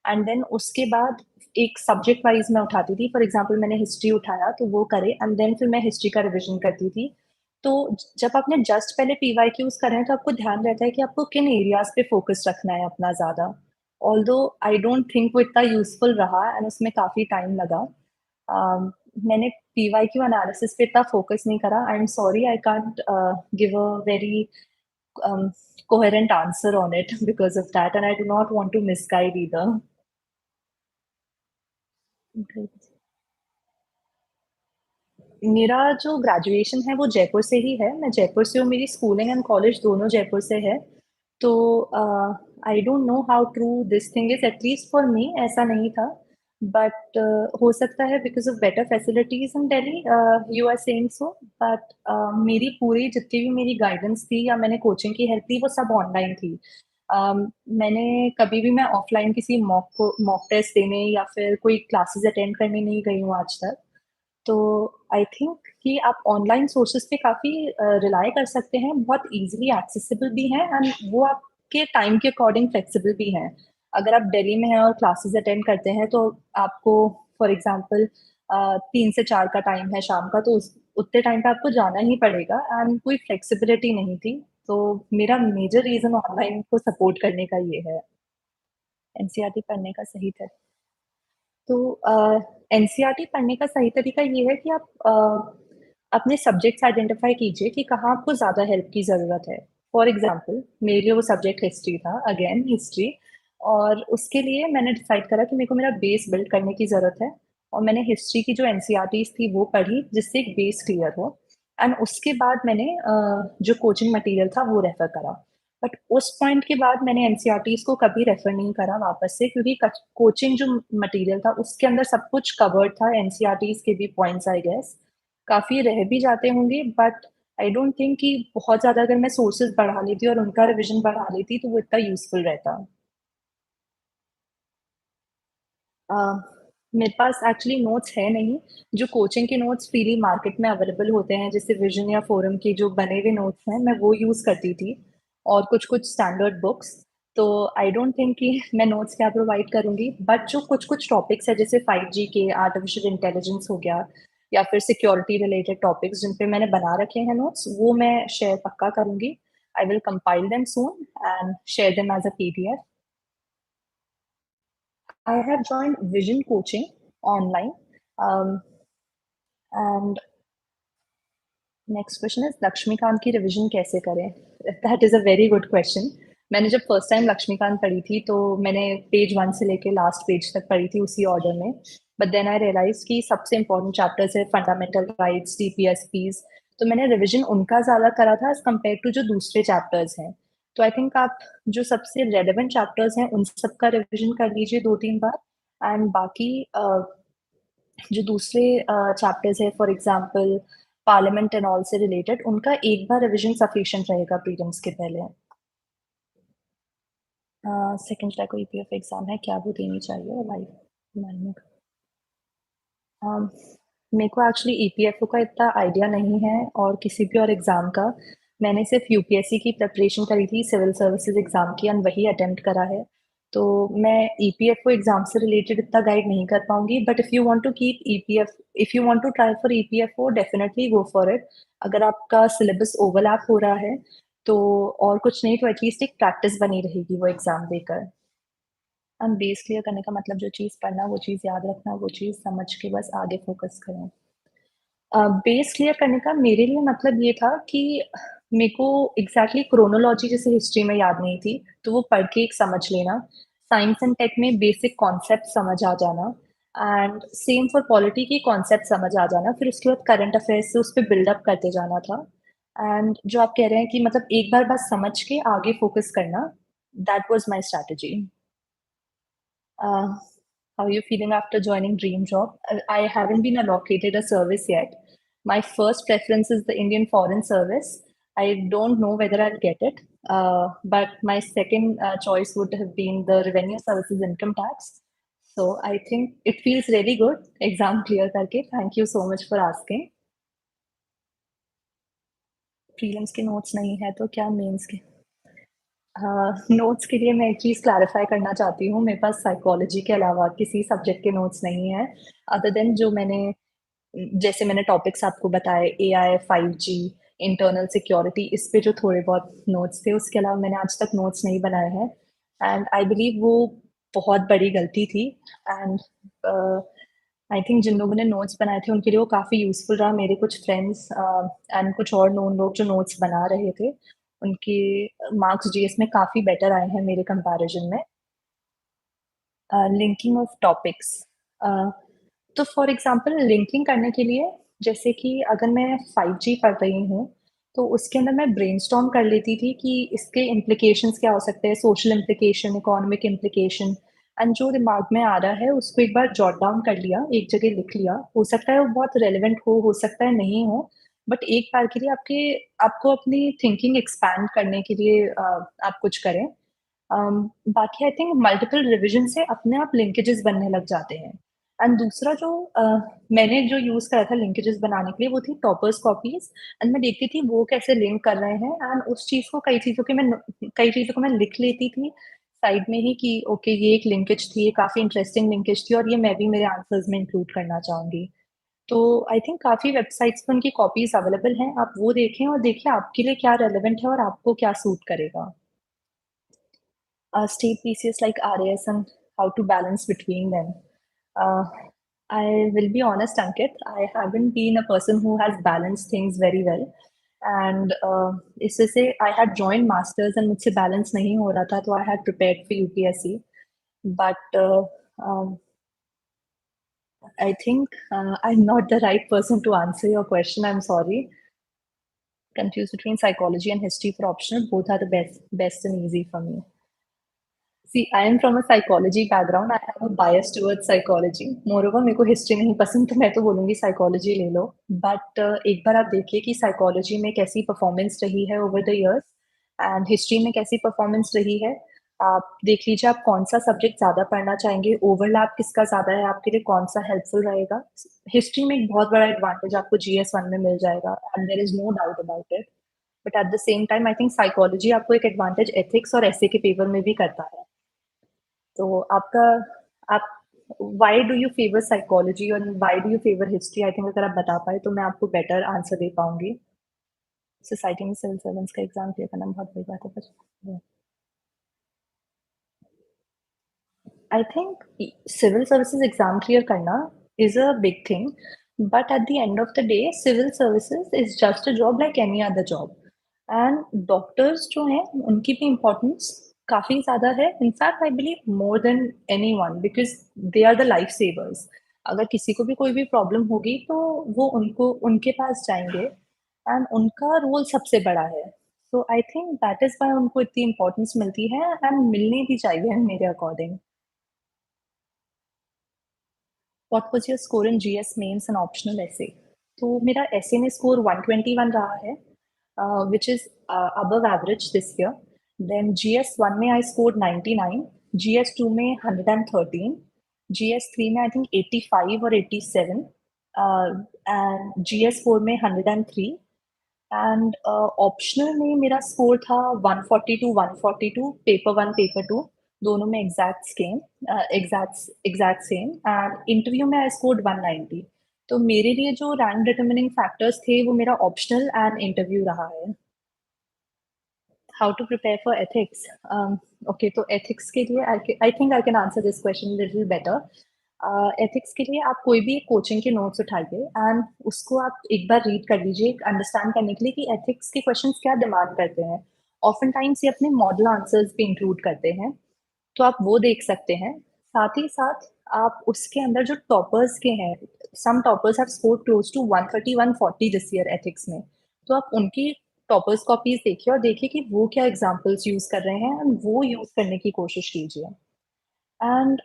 एंड देन उसके बाद एक सब्जेक्ट वाइज़ मैं उठाती थी। फॉर एग्ज़ाम्पल मैंने हिस्ट्री उठाया तो वो करे एंड देन फिर मैं हिस्ट्री का रिविज़न करती थी। तो जब आपने जस्ट पहले पीवाईक्यूज़ करे हैं तो आपको ध्यान रहता है कि आपको किन एरियाज़ पे फ़ोकस रखना है अपना ज़्यादा। ऑल्दो आई डोंट थिंक वो इतना यूज़फुल रहा एंड उसमें काफ़ी टाइम लगा। मैंने पीवाईक्यू एनालिसिस पे इतना फोकस नहीं करा। आई am sorry, I can't give a very coherent answer on it because of that, and I do not want to misguide either. Great. मेरा जो ग्रेजुएशन है वो जयपुर से ही है। मैं जयपुर से हूँ, मेरी स्कूलिंग एंड कॉलेज दोनों जयपुर से है। तो I don't know how true this thing is, at least for me ऐसा नहीं था। बट हो सकता है because of better facilities in Delhi you are saying so. But मेरी पूरी जितनी भी मेरी गाइडेंस थी या मैंने कोचिंग की हेल्प ली वो सब ऑनलाइन थी। मैंने कभी भी मैं ऑफलाइन किसी मॉक टेस्ट देने या फिर कोई क्लासेस अटेंड करने नहीं गई हूँ आज तक। तो आई थिंक कि आप ऑनलाइन सोर्सेज़ पे काफ़ी रिलाय कर सकते हैं, बहुत ईज़िली एक्सेसिबल भी हैं एंड वो आपके टाइम के अकॉर्डिंग फ्लेक्सिबल भी हैं। अगर आप दिल्ली में हैं और क्लासेस अटेंड करते हैं, तो आपको फॉर एग्ज़ाम्पल 3 से 4 का टाइम है शाम का, तो उस उतने टाइम पे आपको जाना ही पड़ेगा एंड कोई फ्लेक्सिबिलिटी नहीं थी। तो मेरा मेजर रीज़न ऑनलाइन को सपोर्ट करने का ये है। एनसीईआरटी पढ़ने का सही तो एनसीईआरटी पढ़ने का सही तरीका ये है कि आप अपने सब्जेक्ट्स आइडेंटिफ़ाई कीजिए कि कहाँ आपको ज़्यादा हेल्प की ज़रूरत है। फॉर एग्ज़ाम्पल मेरे लिए वो सब्जेक्ट हिस्ट्री था, अगेन हिस्ट्री और उसके लिए मैंने डिसाइड करा कि मेरे को मेरा बेस बिल्ड करने की ज़रूरत है और मैंने हिस्ट्री की जो एनसीईआरटीज़ थी वो पढ़ी जिससे एक बेस क्लियर हो एंड उसके बाद मैंने जो कोचिंग मटीरियल था वो रेफ़र करा। बट उस पॉइंट के बाद मैंने एनसीईआरटीज़ को कभी रेफ़र नहीं करा वापस से क्योंकि कच कोचिंग जो मटीरियल था उसके अंदर सब कुछ कवर्ड था, एनसीईआरटीज़ के भी पॉइंट्स आई गेस। काफ़ी रह भी जाते होंगे बट आई डोंट थिंक कि बहुत ज़्यादा अगर मैं सोर्सेज़ बढ़ा लेती और उनका रिविज़न बढ़ा लेती तो वो इतना यूज़फुल रहता। अ, मेरे पास एक्चुअली नोट्स है नहीं, जो कोचिंग के नोट्स फ्रीली मार्केट में अवेलेबल होते हैं, जैसे विजन या फोरम के जो बने हुए नोट्स हैं, मैं वो यूज़ करती थी और कुछ-कुछ स्टैंडर्ड बुक्स। तो आई डोंट थिंक कि मैं नोट्स क्या प्रोवाइड करूँगी, बट जो कुछ-कुछ टॉपिक्स हैं, जैसे 5G के, आर्टिफिशियल इंटेलिजेंस हो गया या फिर सिक्योरिटी रिलेटेड टॉपिक्स जिन पे मैंने बना रखे हैं नोट्स, वो मैं शेयर पक्का करूँगी। I will compile them soon and share them as a PDF. I have joined Vision Coaching online. Um, and next question is Laxmikanth की रिविज़न कैसे करें? That is a very good question. मैंने जब first time Laxmikant पढ़ी थी, तो मैंने page 1 से लेके लास्ट पेज तक पढ़ी थी उसी ऑर्डर में। बट देन आई रियलाइज़्ड कि सबसे इम्पोर्टेंट चैप्टर्स है फंडामेंटल राइट्स, डीपीएसपीज़, तो मैंने रिविज़न उनका ज़्यादा करा था एज़ कम्पेयर टू जो दूसरे चैप्टर्स हैं। तो आई थिंक आप जो सबसे रेलेवेंट चैप्टर्स हैं, उन सब का रिविज़न कर लीजिए 2-3 बार एंड बाकी जो दूसरे चैप्टर्स हैं for example parliament and all से रिलेटेड उनका एक बार रिवीजन सफिशिएंट रहेगा प्रीलिम्स के पहले। सेकंड का कोई ईपीएफ एग्जाम है क्या वो देनी चाहिए लाइफ में। अम, मेरे को एक्चुअली ईपीएफओ का इतना आइडिया नहीं है और किसी भी और एग्ज़ाम का। मैंने सिर्फ यूपीएससी की प्रिपरेशन करी थी, सिविल सर्विसेज एग्ज़ाम की एंड वही अटेम्प्ट करा है। तो मैं ईपीएफओ एग्ज़ाम से रिलेटेड इतना गाइड नहीं कर पाऊँगी but if you want to try for EPFO definitely go for it. अगर आपका सिलेबस ओवरलैप हो रहा है, तो और कुछ नहीं तो एटलीस्ट एक प्रैक्टिस बनी रहेगी वो एग्ज़ाम देकर। बेस क्लियर करने का मतलब जो चीज़ पढ़ना, वो चीज़ याद रखना, वो चीज़ समझ के बस आगे फ़ोकस करें। बेस क्लियर करने का मेरे लिए मतलब ये था कि मेरे को एग्ज़ैक्टली क्रोनोलॉजी जैसे हिस्ट्री में याद नहीं थी, तो वो पढ़ के एक समझ लेना। साइंस एंड टेक में बेसिक कॉन्सेप्ट समझ आ जाना एंड सेम फॉर पॉलिटी के कॉन्सेप्ट समझ आ जाना, फिर उसके बाद करंट अफेयर्स से उस पे बिल्ड अप करते जाना था। एंड जो आप कह रहे हैं कि मतलब एक बार बस समझ के आगे फ़ोकस करना, that was my strategy. Uh, how are you feeling after joining Dream Job? I haven't been allocated a service yet. My first preference is the Indian Foreign Service. I don't know whether I'll get it, but my second choice would have been the Revenue Services Income Tax. So I think it feels really good. Exam clear करके. Thank you so much for asking. Prelims के notes नहीं है तो क्या mains के? Notes के लिए मैं एक चीज़ क्लैरिफ़ाई करना चाहती हूँ, मेरे पास साइकोलॉजी के अलावा किसी सब्जेक्ट के नोट्स नहीं हैं, अदर देन जो मैंने जैसे मैंने टॉपिक्स आपको बताए एआई, 5G, इंटरनल सिक्योरिटी इस पे जो थोड़े बहुत नोट्स थे, उसके अलावा मैंने आज तक नोट्स नहीं बनाए हैं एंड आई बिलीव वो बहुत बड़ी गलती थी एंड आई थिंक जिन लोगों ने नोट्स बनाए थे उनके लिए वो काफ़ी यूज़फुल रहा। मेरे कुछ फ्रेंड्स एंड कुछ और नोन लोग जो नोट्स बना रहे थे, उनके मार्क्स जीएस में काफ़ी बेटर आए हैं मेरे कंपैरिज़न में। लिंकिंग ऑफ टॉपिक्स अ, तो फॉर एग्ज़ाम्पल लिंकिंग करने के लिए जैसे कि अगर मैं 5G पढ़ रही हूँ, तो उसके अंदर मैं ब्रेनस्टॉर्म कर लेती थी कि इसके इम्प्लिकेशंस क्या हो सकते हैं, social implication, economic implication and जो दिमाग में आ रहा है उसको एक बार जॉट डाउन कर लिया, एक जगह लिख लिया। हो सकता है वो बहुत रेलेवेंट हो सकता है नहीं हो, बट एक बार के लिए आपको अपनी थिंकिंग एक्सपैंड करने के लिए आप कुछ करें। बाकी आई थिंक मल्टीपल रिविजन से अपने आप लिंकेजेस बनने लग जाते हैं एंड दूसरा जो मैंने जो यूज़ करा था लिंकेजेस बनाने के लिए वो थी टॉपर्स कॉपीज़ एंड मैं देखती थी वो कैसे लिंक कर रहे हैं एंड उस चीज़ को कई चीज़ों को मैं लिख लेती थी साइड में ही कि ओके ये एक लिंकेज थी, ये काफ़ी इंटरेस्टिंग लिंकेज थी और ये मैं भी मेरे आंसर्स में इंक्लूड करना चाहूँगी। तो आई थिंक काफ़ी वेबसाइट्स पे उनकी कॉपीज़ अवेलेबल हैं, आप वो देखें और देखिए आपके लिए क्या रेलेवेंट है और आपको क्या सूट करेगा। State PCS like RAS and how to balance between them. Uh, I will be honest, Ankit, I haven't been a person who has balanced things very well. And इससे से I had joined masters and मुझसे balance नहीं हो रहा था, तो I had prepared for UPSC. But I think I'm not the right person to answer your question. I'm sorry. Confused between psychology and history for optional. Both are the best and easy for me. See, I am from a psychology background. I have a bias towards psychology. Moreover, मेरे को history नहीं पसंद तो मैं तो बोलूँगी psychology ले लो। But एक बार आप देखिए कि साइकोलॉजी में कैसी परफॉर्मेंस रही है over the years and history में कैसी परफॉर्मेंस रही है। आप देख लीजिए आप कौन-सा सब्जेक्ट ज़्यादा पढ़ना चाहेंगे, ओवरलैप किसका ज़्यादा है, आपके लिए कौन-सा हेल्पफुल रहेगा। हिस्ट्री में एक बहुत बड़ा एडवांटेज आपको जीएस 1 में मिल जाएगा and there is no doubt about it. But at the same time I think psychology आपको एक एडवांटेज एथिक्स और एसे के पेपर में भी करता है। तो आपका आप why do you favour psychology और why do you favour history? I think अगर आप बता पाए तो मैं आपको बेटर आंसर दे पाऊँगी। सोसाइटी में सिविल सर्वेंट्स का एग्ज़ाम क्लियर करना बहुत बड़ी बात है पर I think civil services exam clear करना is a big thing, but at the end of the day civil services is just a job like any other job and doctors जो हैं उनकी भी इम्पोर्टेंस काफ़ी ज़्यादा है। In fact I believe more than anyone because they are the life savers. अगर किसी को भी कोई भी प्रॉब्लम होगी तो वो उनको उनके पास जाएँगे एंड उनका रोल सबसे बड़ा है। So I think that is why उनको इतनी इम्पोर्टेंस मिलती है एंड मिलनी भी चाहिए मेरे according. What was your score in GS mains and optional essay? तो मेरा एसे में स्कोर 121 रहा है, which is above average this year. Then GS 1 में आई स्कोर्ड 99, जीएस 2 में 113, जीएस 3 में आई थिंक 85 और 87, एंड जीएस 4 में 103 एंड ऑप्शनल में मेरा स्कोर था 142 142, पेपर 1 पेपर 2 दोनों में एग्जैक्ट सेम एंड इंटरव्यू में आई स्कोर्ड 190। तो मेरे लिए जो रैंक डिटरमिनिंग फैक्टर्स थे वो मेरा ऑप्शनल एंड इंटरव्यू रहा है। How to prepare for ethics? Okay, तो एथिक्स के लिए I think I can answer this question little better. Ethics के लिए आप कोई भी एक कोचिंग के नोट्स उठाइए एंड उसको आप एक बार रीड कर लीजिए अंडरस्टैंड करने के लिए कि एथिक्स के क्वेश्चंस क्या डिमांड करते हैं। ऑफन टाइम्स ये अपने मॉडल आंसर्स भी इंक्लूड करते हैं, तो आप वो देख सकते हैं। साथ ही साथ आप उसके अंदर जो टॉपर्स के हैं, some toppers have scored close to 130 140 this year ethics में। तो आप उनकी टॉपर्स कॉपीज देखिए और देखिए कि वो क्या एग्जांपल्स यूज कर रहे हैं एंड वो यूज करने की कोशिश कीजिए। एंड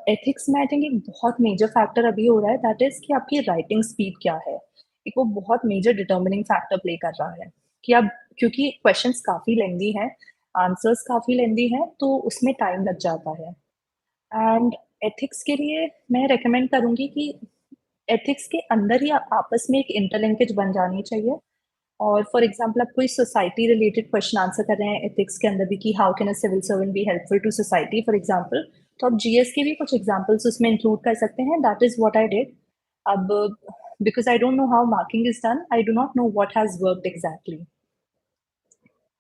एथिक्स में आई थिंक एक बहुत मेजर फैक्टर अभी हो रहा है, दैट इज कि आपकी राइटिंग स्पीड क्या है। एक वो बहुत मेजर डिटर्मिनिंग फैक्टर प्ले कर रहा है कि अब क्योंकि क्वेश्चंस काफी लेंदी हैं, आंसर्स काफी लेंदी हैं, तो उसमें टाइम लग जाता है। एंड एथिक्स के लिए मैं रेकमेंड करूंगी कि एथिक्स के अंदर ही आपस में एक इंटरलिंकेज बन जानी चाहिए। और फॉर एग्जांपल आप कोई सोसाइटी रिलेटेड क्वेश्चन आंसर कर रहे हैं एथिक्स के अंदर भी कि how can a civil servant be helpful to society for example, तो आप जीएस के भी कुछ एग्जांपल्स उसमें इंक्लूड कर सकते हैं। That is what I did. अब because I don't know how marking is done, I do not know what has worked exactly.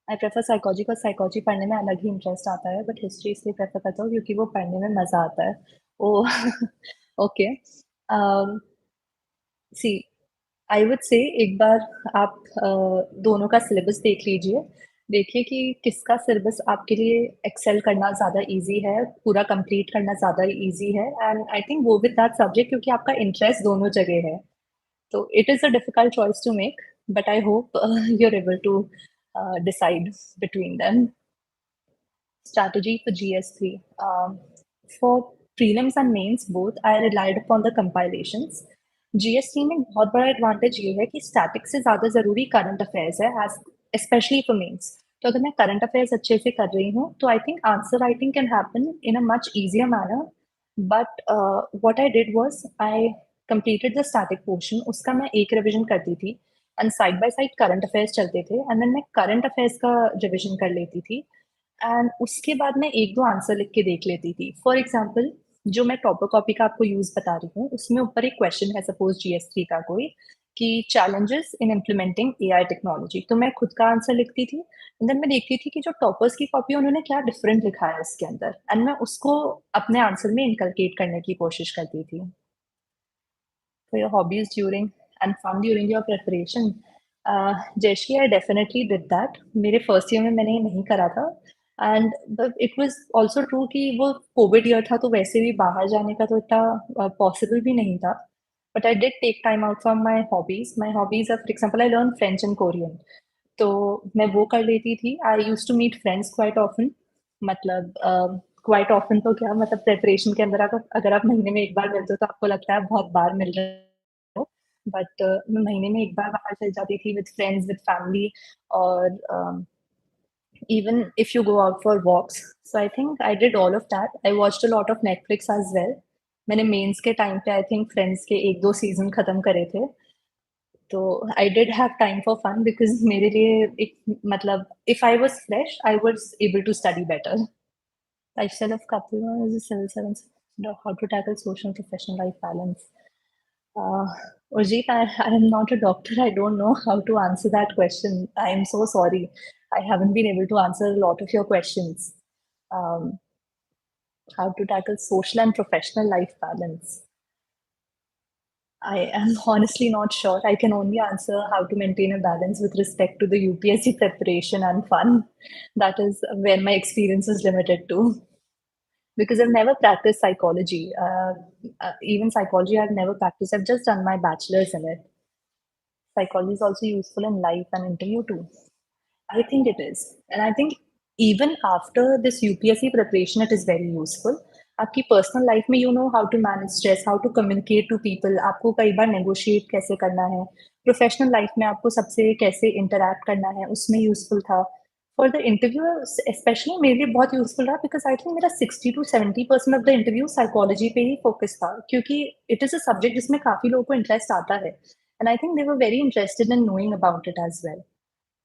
I prefer psychology का, साइकोलॉजी पढ़ने में अलग ही इंटरेस्ट आता है, बट हिस्ट्री इसलिए प्रेफर करता हूँ क्योंकि वो पढ़ने में मजा आता है। ओ okay, C I would say एक बार आप दोनों का सिलेबस देख लीजिए। देखिए कि किसका सिलेबस आपके लिए एक्सेल करना ज़्यादा ईज़ी है, पूरा कंप्लीट करना ज़्यादा ईज़ी है and I think go with that subject क्योंकि आपका इंटरेस्ट दोनों जगह है। तो it is a difficult choice to make, but I hope you are able to decide between them. Strategy for GS3. For prelims and mains both, I relied upon the compilations. GS3 में बहुत बड़ा advantage ये है कि static से ज़्यादा ज़रूरी current affairs है, एज स्पेशली फॉर मेंस। तो अगर मैं करंट अफेयर्स अच्छे से कर रही हूँ तो I think answer writing can happen in a much easier manner. But what I did was I completed the static portion, उसका मैं एक रिवीजन करती थी and side by side current affairs चलते थे एंड देन मैं करंट अफेयर्स का revision कर लेती थी एंड उसके बाद मैं 1-2 आंसर लिख के देख लेती थी। फॉर एग्ज़ाम्पल जो मैं टॉपर कॉपी का आपको यूज़ बता रही हूँ, उसमें ऊपर एक क्वेश्चन है सपोज़ जीएस3 का कोई कि challenges in implementing AI technology. तो मैं खुद का आंसर लिखती थी एंड देन मैं देखती थी कि जो टॉपर्स की कॉपी है उन्होंने क्या डिफरेंट लिखा है इसके अंदर एंड मैं उसको अपने आंसर में इनकलकेट करने की कोशिश करती थी। So your hobbies during and fun during your preparation? Jayashri, I definitely did that. मेरे फर्स्ट ईयर में मैंने ये नहीं करा था and it was also true कि वो कोविड ईयर था तो वैसे भी बाहर जाने का तो इतना पॉसिबल भी नहीं था but I did take time out from my hobbies for example I learn French and Korean तो मैं वो कर लेती थी I used to meet friends quite often मतलब क्वाइट ऑफन तो क्या मतलब प्रेपरेशन के अंदर अगर आप महीने में एक बार मिलते हो तो आपको लगता है आप बहुत बार मिल रहे हो बट मैं महीने में एक बार बाहर चल जाती थी विद फ्रेंड्स विद फैमिली और even if you go out for walks. So I think I did all of that. I watched a lot of Netflix as well. मैंने मेंस के टाइम पे आई थिंक फ्रेंड्स के 1-2 season खत्म करे थे। तो I did have time for fun because मेरे लिए एक मतलब if I was fresh, I was able to study better. Lifestyle of couple is a civil servants know how to tackle social and professional life balance. Uh, Urjit, I am not a doctor. I don't know how to answer that question. I am so sorry. I haven't been able to answer a lot of your questions. Um, how to tackle social and professional life balance. I am honestly not sure. I can only answer how to maintain a balance with respect to the UPSC preparation and fun. That is where my experience is limited to. Because I've never practiced psychology. Even psychology, I've never practiced. I've just done my bachelor's in it. Psychology is also useful in life and interview too. I think it is. And I think even after this UPSC preparation, it is very useful. आपकी personal life में you know how to manage stress how to communicate to people आपको कई बार negotiate कैसे करना है professional life में आपको सबसे कैसे इंटरैक्ट करना है उसमें यूजफुल था फॉर द इंटरव्यू स्पेशली मेरे लिए बहुत यूजफुल रहा बिकॉज आई थिंक मेरा 60 to 70% of the interview psychology पे ही फोकस था क्योंकि इट इज अ सब्जेक्ट जिसमें काफी लोगों को इंटरेस्ट आता है and I think they were very interested in knowing about it as well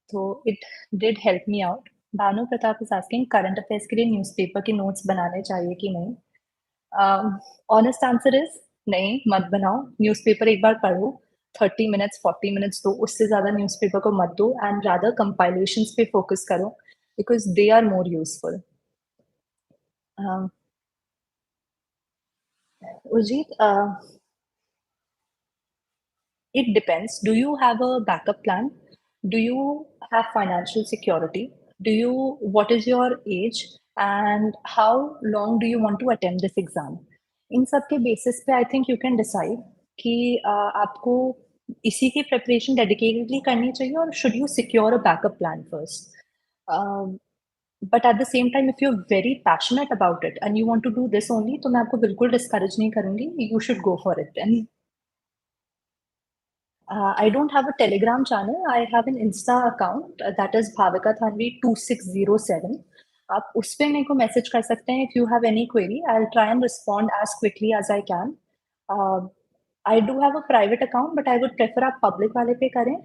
तो it did help me out Bhanu Pratap is asking current affairs के लिए न्यूज़पेपर के नोट्स बनाने चाहिए कि नहीं ऑनेस्ट आंसर इज नहीं मत बनाओ न्यूज़पेपर एक बार पढ़ो 30 मिनट्स 40 मिनट्स दो उससे ज्यादा न्यूज़पेपर को मत दो एंड रादर कंपाइलेशंस पे फोकस करो because they are more useful Ujeet it depends. Do you have a backup plan? Do you have financial security? What is your age? And how long do you want to attempt this exam? इन सब के basis पे I think you can decide कि आपको इसी की preparation dedicatedly करनी चाहिए और should you secure a backup plan first but at the same time if you are very passionate about it and you want to do this only तो मैं आपको बिल्कुल डिस्करेज नहीं करूंगी you should go for it then I don't have a Telegram channel. I have an Insta account that is Bhavika Thanvi 2607. आप उस पे मेरे को मैसेज कर सकते हैं if you have any query. I'll try and respond as quickly as I can. Uh, I do have a private account, but I would prefer आप public वाले पे करें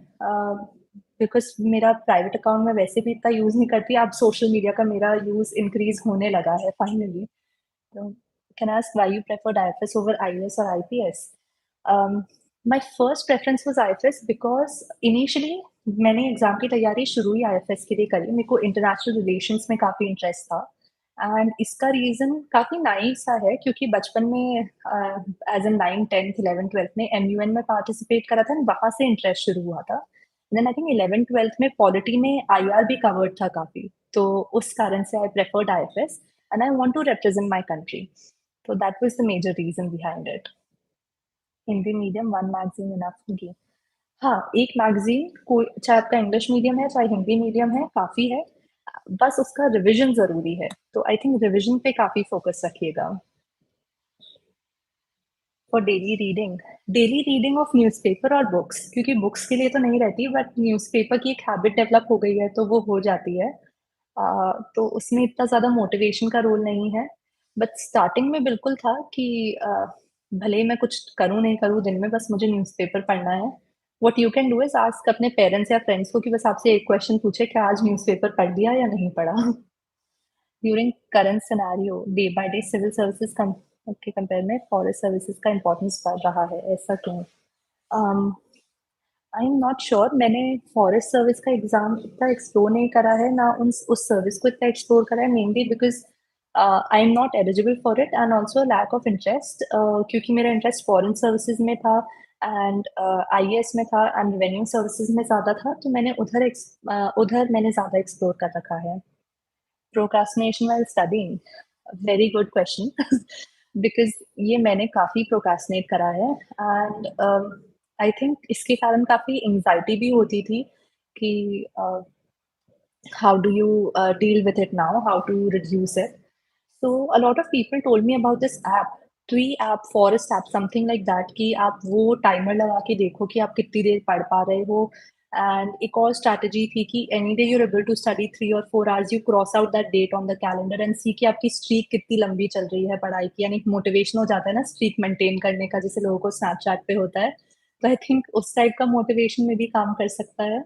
because मेरा private account में वैसे भी इतना यूज नहीं करती आप social media का मेरा यूज increase होने लगा है finally. So, can I ask why you preferred IFS over IAS or IPS? My first preference was IFS because initially मैंने एग्जाम की तैयारी शुरू ही IFS के लिए करी मेरे को इंटरनेशनल रिलेशंस में काफ़ी इंटरेस्ट था एंड इसका रीज़न काफ़ी नाइव सा है क्योंकि बचपन में एज एन 9 10 11 12 में MUN में पार्टिसिपेट करा था वहाँ से इंटरेस्ट शुरू हुआ था देन आई थिंक 11 12 में पॉलिटी में IR भी कवर्ड था काफ़ी तो उस कारण से आई preferred IFS and I want to represent my country. So that was the major reason behind it. Hindi medium one magazine enough होगी हाँ एक मैगजीन कोई चाहे आपका इंग्लिश मीडियम है चाहे हिंदी मीडियम है काफी है बस उसका रिवीजन जरूरी है तो आई थिंक रिवीजन पे काफी फोकस रखिएगा for daily reading of newspaper और बुक्स क्योंकि बुक्स के लिए तो नहीं रहती बट न्यूज़पेपर की एक हैबिट डेवलप हो गई है तो वो हो जाती है तो उसमें इतना ज़्यादा मोटिवेशन का रोल नहीं है बट स्टार्टिंग में बिल्कुल था कि भले ही मैं कुछ करूँ नहीं करूँ दिन में बस मुझे न्यूज़पेपर पढ़ना है what you can do is ask अपने पेरेंट्स या फ्रेंड्स को कि बस आपसे एक क्वेश्चन पूछे क्या आज न्यूज़पेपर पढ़ लिया या नहीं पढ़ा during current scenario day by day civil services के कंपेयर में फॉरेस्ट सर्विसेज का इम्पोर्टेंस बढ़ रहा है, ऐसा क्यों? आई एम नॉट श्योर, मैंने फॉरेस्ट सर्विस का एग्जाम इतना एक्सप्लोर नहीं करा है, ना उस सर्विस को इतना एक्सप्लोर करा है, mainly because I am not eligible for it and also lack of interest, क्योंकि मेरा इंटरेस्ट फॉरेन सर्विसेज में था एंड आईएएस में था एंड रेवेन्यू सर्विसेज में ज़्यादा था, तो मैंने उधर मैंने ज़्यादा एक्सप्लोर कर रखा है। Procrastination while studying, very good question because ये मैंने काफ़ी प्रोक्रास्टिनेट करा है एंड आई थिंक इसके कारण काफ़ी एंजाइटी भी होती थी कि how do you deal with it now, how to reduce it. So a lot of people told me about this app, tree app, forest app, something like that, कि आप वो टाइमर लगा के देखो कि आप कितनी देर पढ़ पा रहे हो। एंड एक और स्ट्रैटेजी थी कि any day you're able to study 3 or 4 hours, you cross out that date on the calendar and see कि आपकी स्ट्रीक कितनी लंबी चल रही है पढ़ाई की, यानी मोटिवेशन हो जाता है ना स्ट्रीक मेंटेन करने का, जैसे लोगों को स्नैपचैट पे होता है। तो आई थिंक उस टाइप का मोटिवेशन में भी काम कर सकता है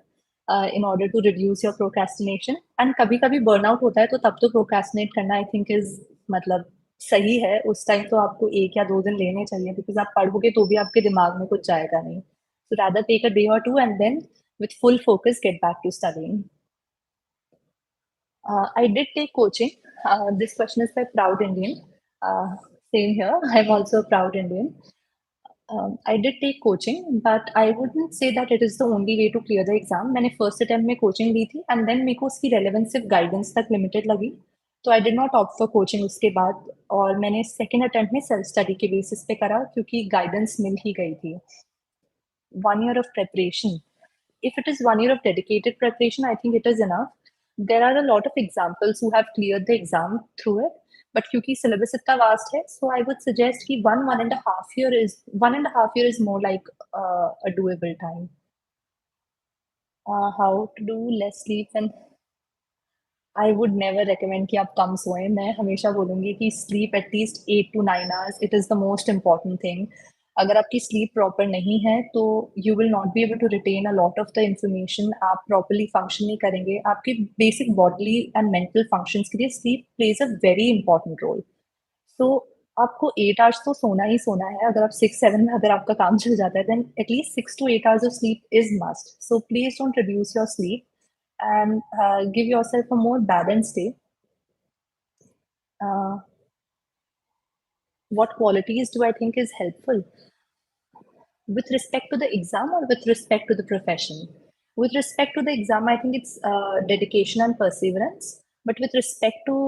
in order to reduce your procrastination. And कभी कभी बर्नआउट होता है, तो तब तो प्रोक्रेस्टिनेट करना आई थिंक इज मतलब सही है। उस टाइम तो आपको 1 या 2 दिन लेने चाहिए, बिकॉज आप पढ़ोगे तो भी आपके दिमाग में कुछ जाएगा नहीं। So rather take a day और two and then with full focus get back to studying. I did take coaching. This question is by proud Indian. Same here. I'm also a proud Indian. I did take coaching, but I wouldn't say that it is the only way to clear the exam. मैंने first attempt में coaching ली थी and then मेरे को उसकी relevance सिर्फ guidance तक limited लगी, तो I did not opt for coaching उसके बाद, और मैंने second attempt में self study के basis पे करा क्योंकि guidance मिल ही गई थी। 1 year of preparation. If it is 1 year of dedicated preparation, I think it is enough. There are a lot of examples who have cleared the exam through it, but क्योंकि syllabus इतना vast है, so I would suggest कि 1.5 year is more like a doable time. How to do less sleep and I would never recommend कि आप कम सोएं। मैं हमेशा बोलूँगी कि sleep at least 8 to 9 hours, it is the most important thing. अगर आपकी स्लीप प्रॉपर नहीं है, तो you will not be able to retain a lot of the information, आप प्रॉपरली फंक्शन नहीं करेंगे। आपकी basic bodily and mental functions के लिए sleep plays a very important role. So आपको 8 आवर्स तो सोना ही सोना है। अगर आप 6-7 में अगर आपका काम चल जाता है, then at least 6 to 8 hours of sleep is must. So please don't reduce your sleep and give yourself a more balanced day. Uh, what qualities do I think is helpful with respect to the exam or with respect to the profession? With respect to the exam, I think it's dedication and perseverance. But with respect to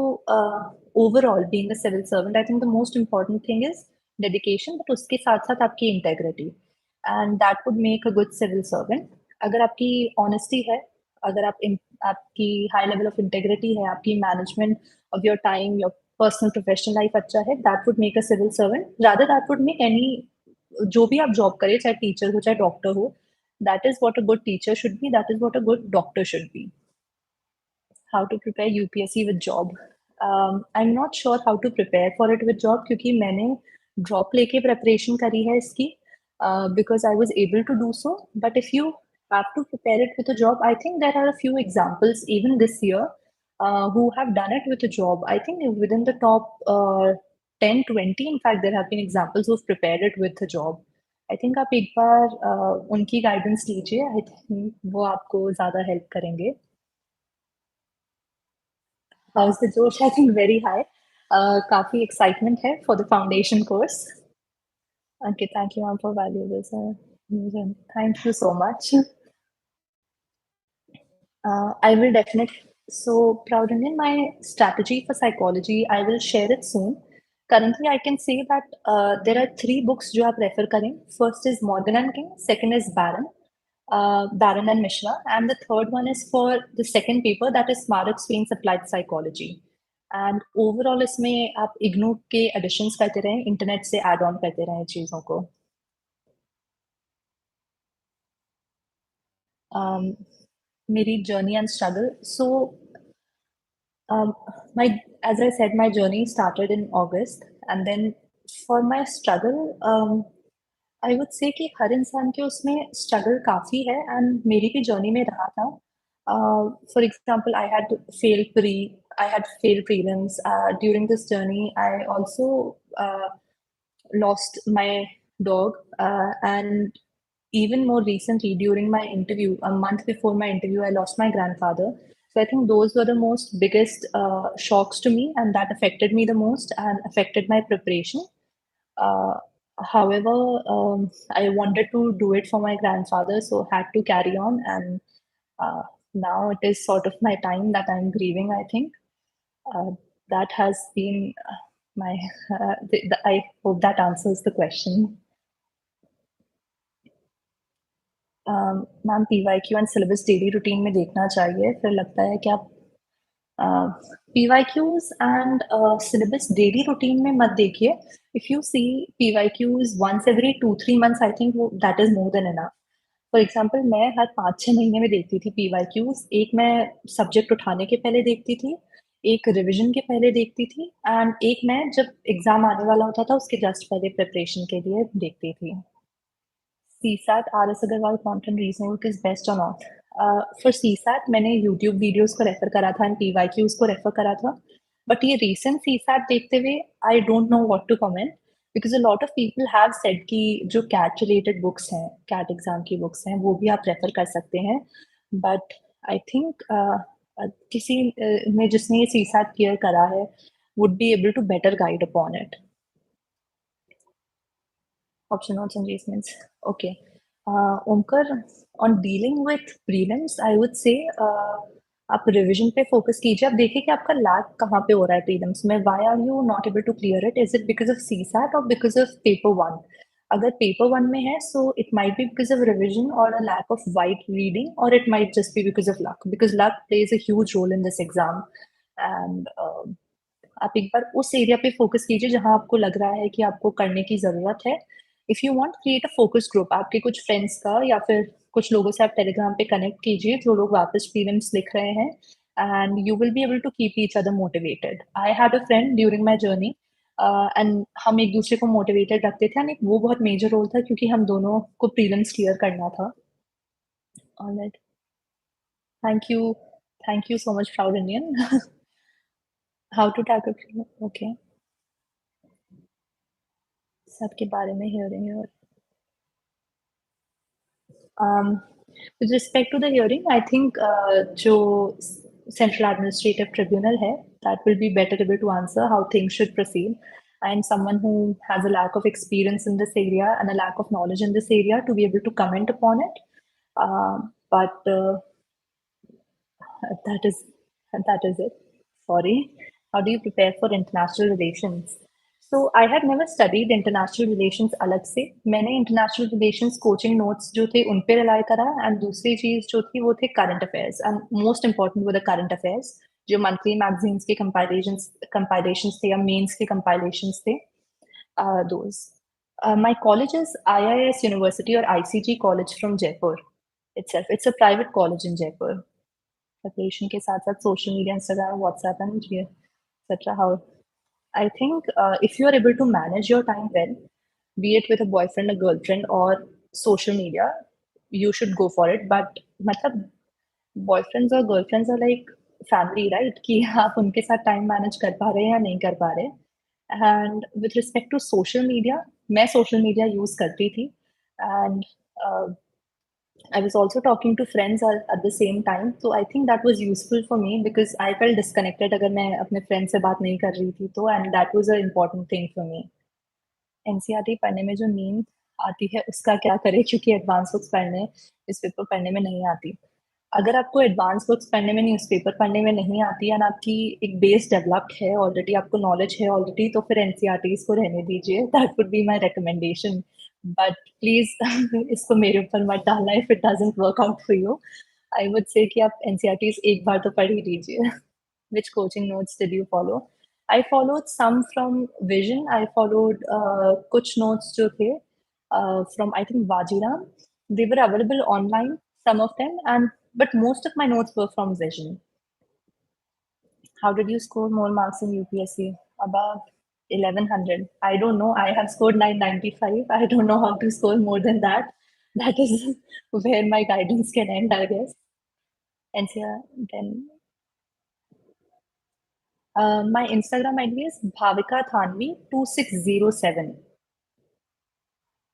overall being a civil servant, I think the most important thing is dedication, but उसके साथ साथ आपकी integrity, and that would make a good civil servant. अगर आपकी honesty है, अगर आपकी high level of integrity है, आपकी management of your time, your personal professional life अच्छा है, that would make a civil servant. Rather, that would make any जो भी आप जॉब करें, चाहे टीचर हो चाहे डॉक्टर हो, that is what a good teacher should be, that is what a good doctor should be. How to prepare UPSC with job, I am not sure how to prepare for it with job, क्योंकि मैंने drop लेके preparation करी है इसकी, because I was able to do so. But if you have to prepare it with a job, I think there are a few examples even this year who have done it with a job. I think within the top 10-20, in fact there have been examples who've prepared it with a job. I think आप एक बार उनकी guidance लीजिए, आई think वो आपको ज़्यादा help करेंगे। House the जोश, I think very high. काफ़ी एक्साइटमेंट है for the foundation course. Okay, thank you ma'am for valuable sir, thank you so much. I will definitely. So, Proud Indian, my strategy for psychology, I will share it soon. Currently, I can say that there are 3 books जो आप refer करें. First is Morgan and King, second is Barron and Mishra, and the third one is for the second paper, that is Smarak Swain's Applied Psychology. And overall इसमें आप इग्नू के additions करते रहें, internet से add on करते रहें चीज़ों को। Um, मेरी journey and struggle. So my as I said, my journey started in August, and then for my struggle, I would say कि हर इंसान के उसमें struggle काफ़ी है, and मेरी भी journey में रहा था. For example, I had failed pre, I had failed prelims. During this journey, I also lost my dog, and even more recently, during my interview, a month before my interview, I lost my grandfather. So I think those were the most biggest shocks to me, and that affected me the most and affected my preparation. Uh, However, I wanted to do it for my grandfather, so had to carry on. And uh, now it is sort of my time that I'm grieving, I think. Uh, that has been my. I hope that answers the question. Ma'am PYQ and syllabus daily routine में देखना चाहिए, फिर लगता है कि आप PYQs and syllabus daily routine में मत देखिए. If you see PYQs once every 2-3 months, I think that is more than enough. For example, मैं हर 5-6 महीने में देखती थी PYQs. एक मैं सब्जेक्ट उठाने के पहले देखती थी, एक रिवीजन के पहले देखती थी, एंड एक मैं जब एग्जाम आने वाला होता था उसके जस्ट पहले प्रिपरेशन के लिए देखती थी. CSAT, RS Agarwal content reasoning book is best or not? For CSAT मैंने YouTube वीडियोस को रेफर करा था एंड PYQs को रेफर करा था. बट ये recent CSAT देखते हुए I don't know what to comment because a lot of people have said कि जो CAT related books हैं, CAT एग्जाम की बुक्स हैं, वो भी आप रेफर कर सकते हैं. बट I think किसी ने जिसने ये CSAT क्लियर करा है would be able to better guide upon it. Option notes and reasons. Okay. Omkar, on dealing with prelims, I would say आप रिवीजन पे फोकस कीजिए. आप देखिए कि आपका लैग कहाँ पे हो रहा है प्रीलिम्स में. Why are you not able to clear it? Is it because of CSAT और बिकॉज ऑफ पेपर वन? अगर पेपर वन में है so it might be because of revision और a lack of wide reading, और it might just be because of luck, because luck plays a huge role in this exam. And आप एक बार उस area पे focus कीजिए जहां आपको लग रहा है कि आपको करने की जरूरत है. If you want, create a focus group आपके कुछ फ्रेंड्स का, या फिर कुछ लोगों से आप टेलीग्राम पे कनेक्ट कीजिए जो लोग वापस प्रीलिम्स लिख रहे हैं, and you will be able to keep each other motivated. I had a friend during my journey, and हम एक दूसरे को मोटिवेटेड रखते थे, एंड वो बहुत मेजर रोल था क्योंकि हम दोनों को प्रीलिम्स क्लियर करना था. Alright, thank you. Thank you so much, proud Indian. How to tackle prelim? Okay. सबके बारे में हियरिंग है. Um, with respect to the hearing, I think जो Central Administrative Tribunal है, that will be better able to answer how things should proceed. And someone who has a lack of experience in this area and a lack of knowledge in this area to be able to comment upon it. But that is that is it. Sorry. How do you prepare for international relations? So I had never studied international relations अलग से. मैंने international relations coaching notes जो थे उन पे rely करा, and दूसरी चीज जो थी वो थे current affairs, and most important were the current affairs जो monthly magazines के compilations थे या mains के compilations थे. Those. My college is IIS University or ICG College from Jaipur itself. It's a private college in Jaipur. Preparation के साथ साथ social media, Instagram, WhatsApp, and etc. How I think if you are able to manage your time well, be it with a boyfriend, a girlfriend, or social media, you should go for it. But मतलब boyfriends or girlfriends are like family, right? कि आप उनके साथ time manage कर पा रहे हैं या नहीं कर पा रहे. And with respect to social media, मैं social media use करती थी, and uh, I was also talking to friends at the same time. So I think that was useful for me because I felt disconnected अगर मैं अपने friend से बात नहीं कर रही थी तो, and that was an important thing for me. NCERT पढ़ने में जो नींद आती है उसका क्या करें, क्योंकि एडवांस बुक्स पढ़ने, न्यूज़पेपर पढ़ने में नहीं आती. अगर आपको एडवांस बुक्स पढ़ने में, न्यूज़पेपर पढ़ने में नहीं आती एंड आपकी एक बेस डेवलप्ड है ऑलरेडी, आपको नॉलेज है ऑलरेडी, तो फिर एनसीईआरटीज़ को रहने दीजिए. That would be my recommendation. But please इसको मेरे ऊपर मत डालना if it doesn't work out for you. I would say कि आप एनसीईआरटीज़ एक बार तो पढ़ ही लीजिए. Which coaching notes did you follow? I followed some from Vision. I followed कुछ notes जो थे from I think Vajiram. They were available online, some of them, and but most of my notes were from Vision. How did you score more marks in UPSC? Above 1100. I don't know. I have scored 995. I don't know how to score more than that. That is where my guidance can end, I guess. And yeah, then My Instagram ID is Bhavika Thanvi 2607.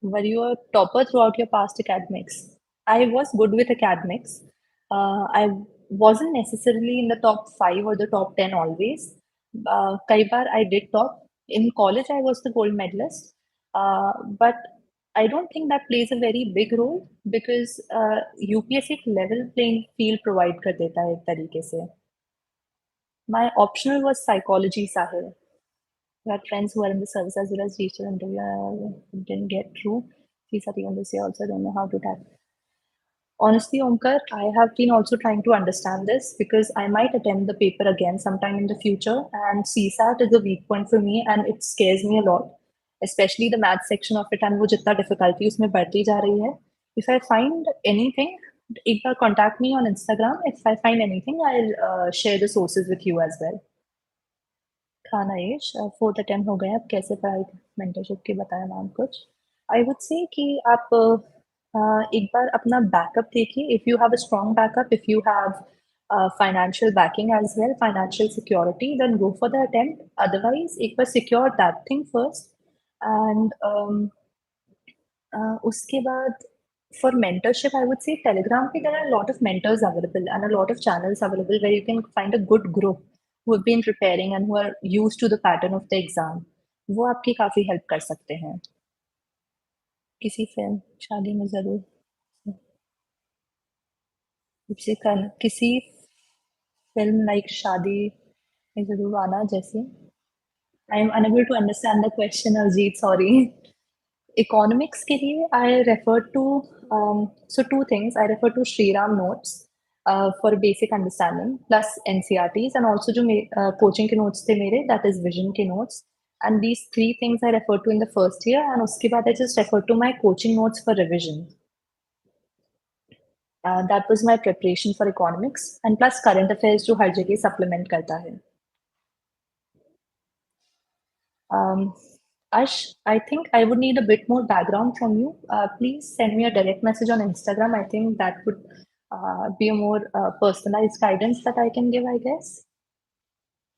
Were you a topper throughout your past academics? I was good with academics. I wasn't necessarily in the top five or the top 10 always. कई बार I did top. In college, I was the gold medalist. But I don't think that plays a very big role because UPSC एक level playing field provide कर देता है एक तरीके से. My optional was psychology, Sahil. We had friends who were in the service as well as teacher interview. Didn't get through. CSAT even this year also don't know how to tackle. Honestly, Omkar, I have been also trying to understand this because I might attempt the paper again sometime in the future, and CSAT is a weak point for me, and it scares me a lot, especially the math section of it. And वो जितना difficulty उसमें बढ़ती जा रही है. If I find anything, एक बार contact me on Instagram. If I find anything, I'll share the sources with you as well. खाना as 4th attempt हो गए अब कैसे पढ़ाई मेंटरशिप की बताया मैम कुछ आई वुड से कि आप एक बार अपना बैकअप देखिए if you have a strong backup if you have financial backing as well financial security then go for the attempt otherwise एक बार secure that thing first and उसके बाद for mentorship, I would say Telegram पे there are a lot of mentors available and a lot of channels available where you can find a good group who have been preparing and who are used to the pattern of the exam. वो आपकी काफ़ी help कर सकते हैं किसी film शादी में ज़रूर किसी फिल्म लाइक शादी में ज़रूर आना जैसे I am unable to understand the question Arijit sorry economics के लिए I refer to so two things I refer to Shriram notes for basic understanding plus NCRTs and also जो coaching के notes थे मेरे that is vision के notes and these three things I refer to in the first year and उसके बाद I just refer to my coaching notes for revision. That was my preparation for economics and plus current affairs जो हर जगह supplement करता है. Um, Ash, I think I would need a bit more background from you. Please send me a direct message on Instagram. I think that would be a more personalized guidance that I can give, I guess.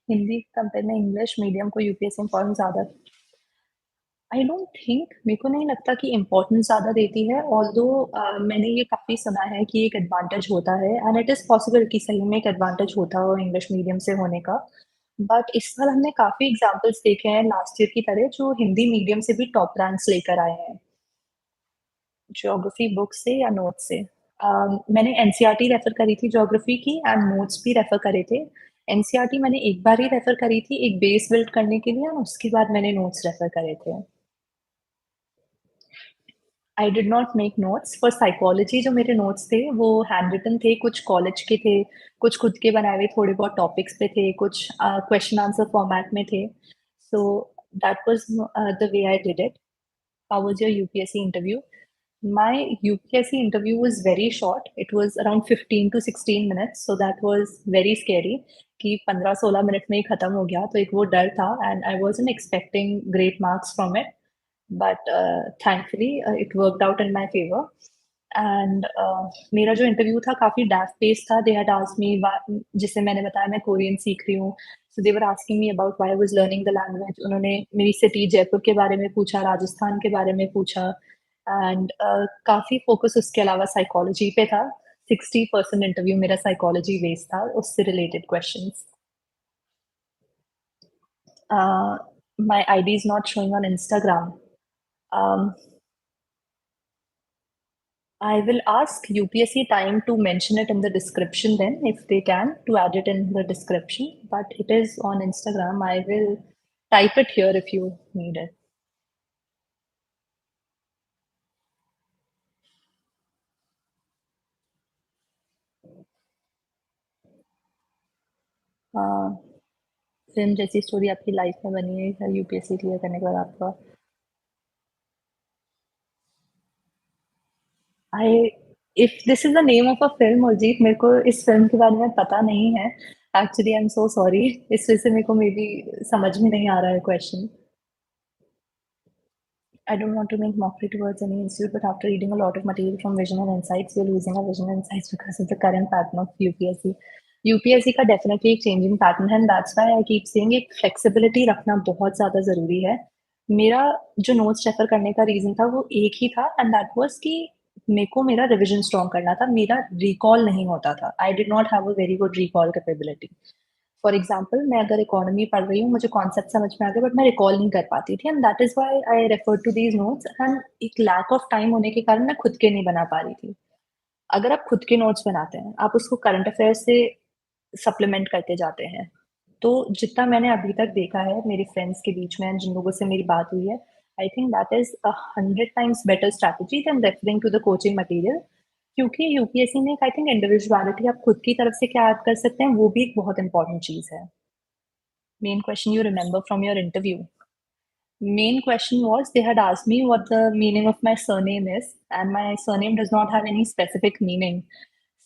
Hindi compare में English medium को UPSC importance ज़्यादा आई don't think मेरे को नहीं लगता कि importance ज़्यादा देती है ऑल्दो मैंने ये काफ़ी सुना है कि एक एडवांटेज होता है एंड इट इज़ पॉसिबल कि सही में एक एडवांटेज होता हो इंग्लिश मीडियम से होने का बट इस साल हमने काफ़ी एग्जाम्पल्स देखे हैं लास्ट ईयर की तरह जो हिंदी मीडियम से भी टॉप रैंक्स लेकर आए हैं ज्योग्राफी बुक से या नोट से मैंने एनसीईआरटी रेफर करी थी ज्योग्राफी की एंड नोट्स भी रेफर करे थे एनसीईआरटी मैंने एक बार ही रेफर करी थी एक बेस बिल्ड करने के लिए और उसके बाद मैंने नोट्स रेफर करे थे आई did not make notes for psychology जो मेरे नोट्स थे वो हैंड रिटन थे कुछ कॉलेज के थे कुछ खुद के बनाए हुए थोड़े बहुत टॉपिक्स पे थे कुछ क्वेश्चन आंसर फॉर्मेट में थे so that was the way I did it how was your UPSC interview my UPSC interview was very short. It was around 15 to 16 minutes. So that was very scary कि 15-16 minute में ही खत्म हो गया तो एक वो डर था and I wasn't expecting great marks from it. But thankfully it worked out in my favor. And मेरा जो इंटरव्यू था काफ़ी डैफ पेस था दे हैड आस्क्ड मी जिसे मैंने बताया मैं कोरियन सीख रही हूँ so they were asking me about why I was learning the language उन्होंने मेरी सिटी जयपुर के बारे में पूछा राजस्थान के बारे में पूछा एंड काफ़ी फोकस उसके अलावा साइकोलॉजी पे था 60% इंटरव्यू मेरा साइकोलॉजी बेस्ड था उससे related questions my ID is not showing on Instagram. Um, I will ask UPSC time to mention it in the description then, if they can, to add it in the description. But it is on Instagram. I will type it here if you need it. Film जैसी story आपकी life में बनी है UPSC clear करने के बाद आपका I if this is the name of a film Ajit मेरे को इस फिल्म के बारे में पता नहीं है actually I am so sorry इस वजह से मेरे को मे बी समझ में नहीं आ रहा है question I don't want to make mockery towards any institute, but after reading a lot of material from Vision and Insights, we're losing our Vision and Insights because of the current pattern of UPSC. UPSC का definitely एक changing pattern है and that's why I keep saying एक flexibility रखना बहुत ज़्यादा ज़रूरी है। मेरा जो नोट्स रेफ़र करने का रीज़न था वो एक ही था एंड दैट वाज़ कि मेरे को मेरा रिविज़न स्ट्रॉन्ग करना था, मेरा रिकॉल नहीं होता था। आई did not have a very good recall capability. For example मैं अगर इकोनॉमी पढ़ रही हूँ, मुझे कॉन्सेप्ट समझ में आ गया बट मैं रिकॉल नहीं कर पाती थी and that is why I refer to these notes and एक लैक ऑफ टाइम होने के कारण मैं खुद के नहीं बना पा रही थी। अगर आप खुद के नोट्स बनाते हैं, आप उसको करंट अफेयर्स से सप्लीमेंट करते जाते हैं। तो जितना मैंने अभी तक देखा है मेरे फ्रेंड्स के बीच में जिन लोगों से मेरी बात हुई है, I think that is 100 times better strategy than referring to the coaching material क्योंकि यूपीएससी में एक आई थिंक इंडिविडुअलिटी आप खुद की तरफ से क्या ऐड कर सकते हैं, वो भी एक बहुत इम्पोर्टेंट चीज़ है। Main question you remember from your interview? Main question was they had asked me what the meaning of my surname is, and my surname does not have any specific meaning.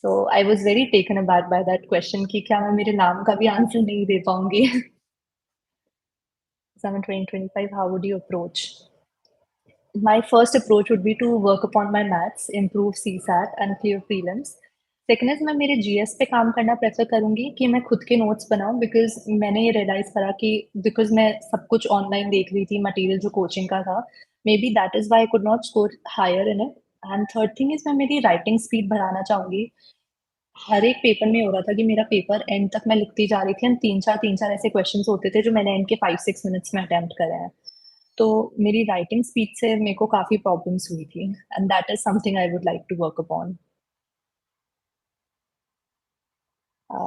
So I was very taken aback by that question कि क्या मैं मेरे नाम का भी answer नहीं दे पाऊंगी? Exam in 2025, how would you approach? My first approach would be to work upon my maths, improve CSAT and clear prelims. Second is मैं मेरे जीएस पे काम करना प्रेफ़र करूँगी कि मैं खुद के नोट्स बनाऊँ बिकॉज़ मैंने ये रियलाइज़ करा कि बिकॉज़ मैं सब कुछ ऑनलाइन देख रही थी मटीरियल जो कोचिंग का था, maybe that is why I could not score higher in it and third thing is मैं मेरी राइटिंग स्पीड बढ़ाना चाहूँगी। हर एक पेपर में हो रहा था कि मेरा पेपर एंड तक मैं लिखती जा रही थी एंड 3-4 ऐसे क्वेश्चंस होते थे जो मैंने एंड के 5-6 मिनट्स में अटेम्प्ट करे हैं। तो मेरी राइटिंग स्पीड से मेरे को काफ़ी प्रॉब्लम्स हुई थी and that is something I would like to work upon. Uh,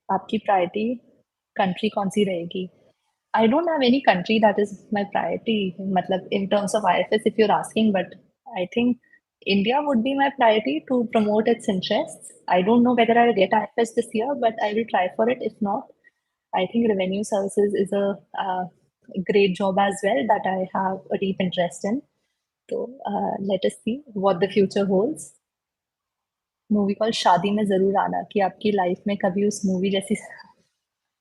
आपकी प्रायोरिटी कंट्री कौन-सी रहेगी? I don't have any country that is my priority, मतलब in terms of IFS if you're asking, but I think India would be my priority to promote its interests. I don't know whether I'll get IFS this year, but I will try for it. If not, I think revenue services is a great job as well that I have a deep interest in. So let us see what the future holds. Movie called शादी में ज़रूर आना कि आपकी life में कभी उस movie जैसी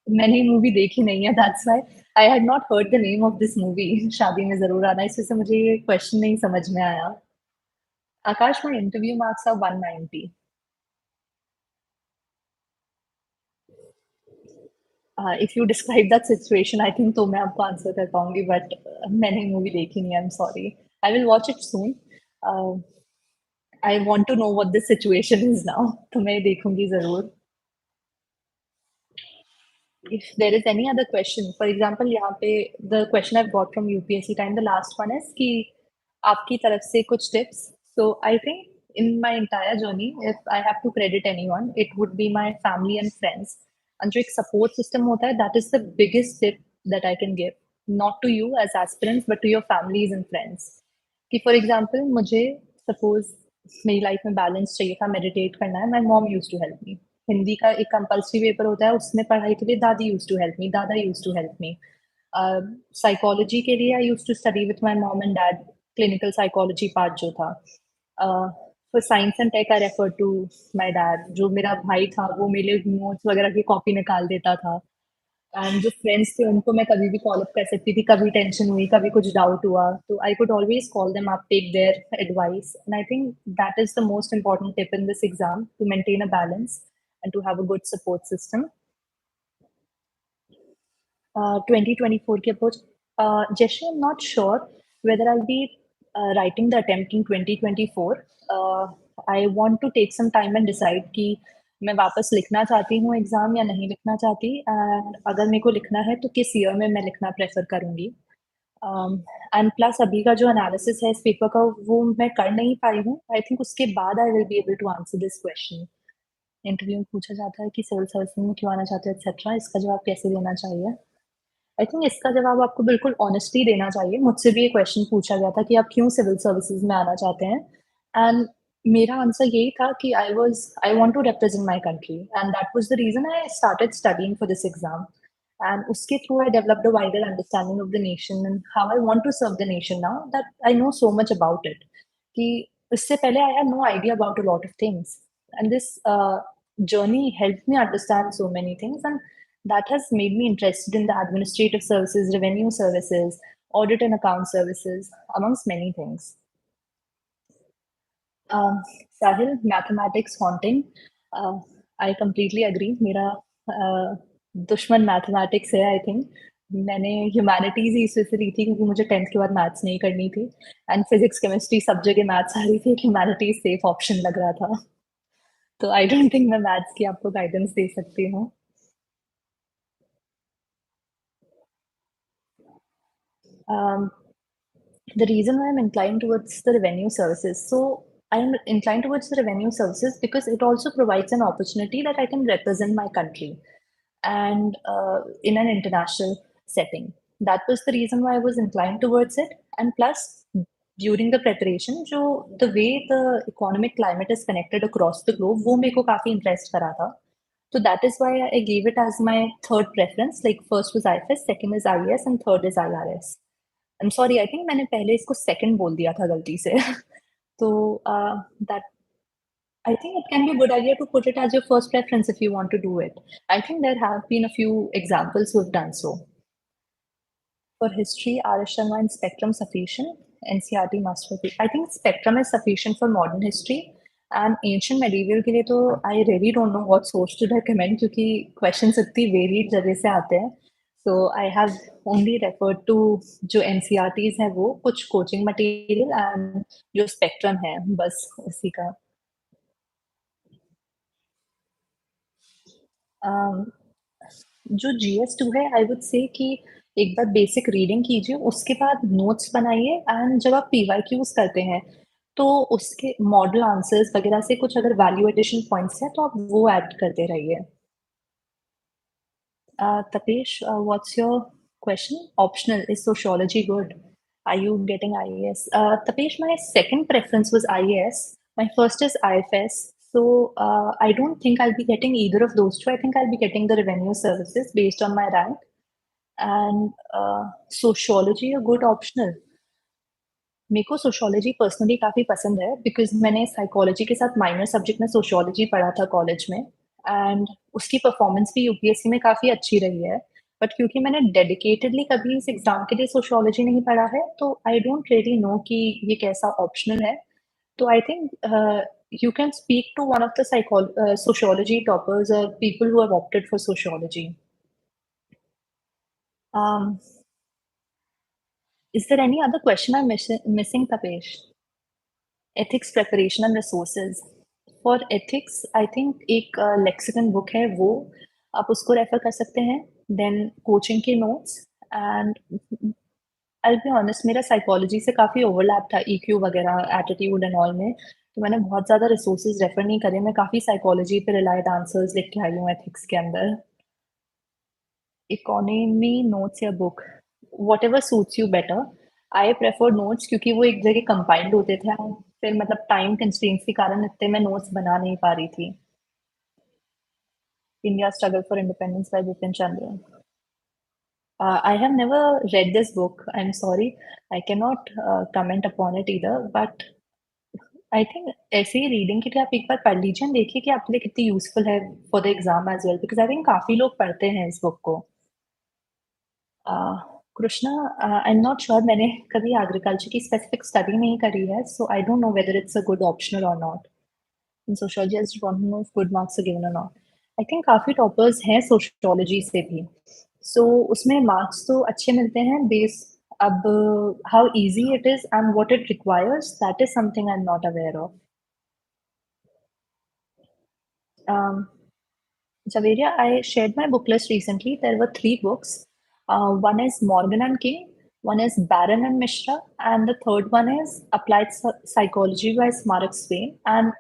मैंने ये मूवी देखी नहीं है that's why I had not heard the name of this movie शादी में ज़रूर आना इस वजह से मुझे ये क्वेश्चन नहीं समझ में आया। Akash my interview marks are 190। If you describe that situation I think तो मैं आपको आंसर कर पाऊँगी बट मैंने मूवी देखी नहीं है I am sorry. I will watch it soon. I want to know what the situation is now तो मैं देखूँगी ज़रूर। If there is any other question, for example, यहाँ पे the question I've got from UPSC time, the last one is कि आपकी तरफ से कुछ tips. So I think in my entire journey, if I have to credit anyone, it would be my family and friends. And जो एक support system होता है, that is the biggest tip that I can give, not to you as aspirants, but to your families and friends. कि for example, मुझे suppose मेरी life में balance चाहिए था, मेडिटेट करना है, my mom used to help me. Hindi का एक कंपल्सरी पेपर होता है, उसमें पढ़ाई के लिए दादी यूज्ड टू हेल्प मी, दादा used to help me. Psychology के लिए I used to study with my mom and dad, clinical psychology part जो था। For science and tech I refer to my dad, जो मेरा भाई था वो मेरे नोट्स वगैरह की कॉपी निकाल देता था। एंड जो फ्रेंड्स थे उनको मैं कभी भी कॉल अप कर सकती थी, कभी टेंशन हुई, कभी कुछ डाउट हुआ, तो I could always call them up, take their advice and I think that is the most important tip in this exam to maintain a balance and to have a good support system. 2024 की approach, Jeshri, I'm not sure whether I'll be writing the attempt in 2024. I want to take some time and decide कि मैं वापस लिखना चाहती हूँ exam या नहीं लिखना चाहती एंड अगर मेरे को लिखना है तो किस ईयर में मैं लिखना प्रेफ़र करूँगी। एंड प्लस अभी का जो एनालिसिस है इस पेपर का वो मैं कर नहीं पाई हूँ। आई थिंक उसके बाद I will be able to answer this question. Interview में पूछा जाता है कि सिविल सर्विसेज में क्यों आना चाहते हो एक्सेट्रा, इसका जवाब कैसे देना चाहिए? आई थिंक इसका जवाब आपको बिल्कुल ऑनेस्टली देना चाहिए। मुझसे भी ये क्वेश्चन पूछा गया था कि आप क्यों सिविल सर्विसेज में आना चाहते हैं? एंड मेरा आंसर यही था कि I want to represent my country and that was the reason I started studying for this exam. And उसके through I developed a wider understanding of the nation and how I want to serve the nation now that I know so much about it कि इससे पहले I had no idea about a lot of things and this journey helped me understand so many things and that has made me interested in the administrative services, revenue services, audit and account services, amongst many things. Sahil, mathematics haunting. I completely agree. मेरा दुश्मन mathematics है I think. मैंने humanities ही इसलिए से ली थी क्योंकि मुझे 10th के बाद मैथ्स नहीं करनी थी एंड फिज़िक्स, केमिस्ट्री सब जगह मैथ्स आ रही थी, ह्यूमैनिटीज़ सेफ ऑप्शन लग रहा था। तो आई डोंट थिंक मैं मैथ्स की आपको गाइडेंस दे सकती हूँ। Um, the reason why I'm inclined towards the revenue services. So I'm inclined towards the revenue services because it also provides an opportunity that I can represent my country and in an international setting. That was the reason why I was inclined towards it. And plus, during the preparation, जो the way the economic climate is connected across the globe, वो मेरे को काफी impressed करा था. So that is why I gave it as my third preference. Like first was IFS, second is IES, and third is IRS. I'm sorry, I think मैंने पहले इसको second बोल दिया था गलती से. तो that I think it can be a good idea to put it as your first preference if you want to do it. I think there have been a few examples who have done so. For history, RS Sharma and Spectrum sufficient. NCRT must be. I think Spectrum is sufficient for modern history. And ancient medieval के लिए तो I really don't know what source to recommend क्योंकि questions इतनी varied जगह से आते हैं. So I have only referred to जो NCRTs हैं वो कुछ coaching material and जो Spectrum है बस उसी का. Um, जो GS2 है आई वुड से कि एक बार बेसिक रीडिंग कीजिए, उसके बाद नोट्स बनाइए एंड जब आप पीवाईक्यूज करते हैं तो उसके मॉडल आंसर्स वगैरह से कुछ अगर वैल्यू एडिशन पॉइंट्स हैं तो आप वो ऐड करते रहिए. Tapesh, what's your question? Optional, is sociology good? Are you getting IAS? Tapesh, my second preference was IAS. My first is IFS. So I don't think I'll be getting either of those two. I think I'll be getting the revenue services based on my rank. And sociology, a good optional. मेरे को sociology personally काफ़ी पसंद है because मैंने psychology के साथ minor subject में sociology पढ़ा था कॉलेज में एंड उसकी परफॉर्मेंस भी यूपीएससी में काफ़ी अच्छी रही है। बट क्योंकि मैंने डेडिकेटेडली कभी इस एग्ज़ाम के लिए सोशियोलॉजी नहीं पढ़ा है, तो आई डोंट रियली नो कि ये कैसा ऑप्शनल है। तो I think you can speak to one of the sociology toppers और people who have opted for sociology. Is there any other question I'm missing, Tapesh? Ethics preparation and resources. For ethics, I think एक lexicon book है वो आप उसको refer कर सकते हैं. Then coaching के notes and I be honest मेरा साइकोलॉजी से काफ़ी ओवरलैप था ईक्यू वगैरह एटीट्यूड एंड ऑल में, तो मैंने बहुत ज़्यादा रिसोर्सेज रेफर नहीं करे. मैं काफ़ी साइकोलॉजी पे रिलायड आंसर्स लिख के आई हूँ एथिक्स के अंदर. इकोनॉमी नोट्स या book, whatever suits you better. I prefer notes क्योंकि वो एक जगह कंपाइल्ड होते थे और फिर मतलब टाइम कंस्ट्रेंट्स के कारण इतने मैं नोट्स बना नहीं पा रही थी. India struggle for independence bye Bipin Chandra. I have never read this book. I'm sorry. I cannot comment upon it either. But I think ऐसे ही रीडिंग के लिए आप एक बार पढ़ लीजिए और देखिए कि आपके लिए कितनी यूजफुल है for the exam as well because I think काफी लोग पढ़ते हैं इस बुक को. Krishna, I am not sure. मैंने कभी एग्रीकल्चर की स्पेसिफिक स्टडी नहीं करी है, so I don't know whether it's a good optional और not. In sociology I just want to know if good marks are given और नॉट. आई थिंक काफी toppers हैं सोशियोलॉजी से भी, सो उसमें मार्क्स तो अच्छे मिलते हैं बेस. अब how easy it is and what it requires that is something I am not aware of. Javeria, I shared my book list recently. There were three books. One is Morgan and King, one is Barron and Mishra, and the third one is Applied Psychology by Smarak Swain. And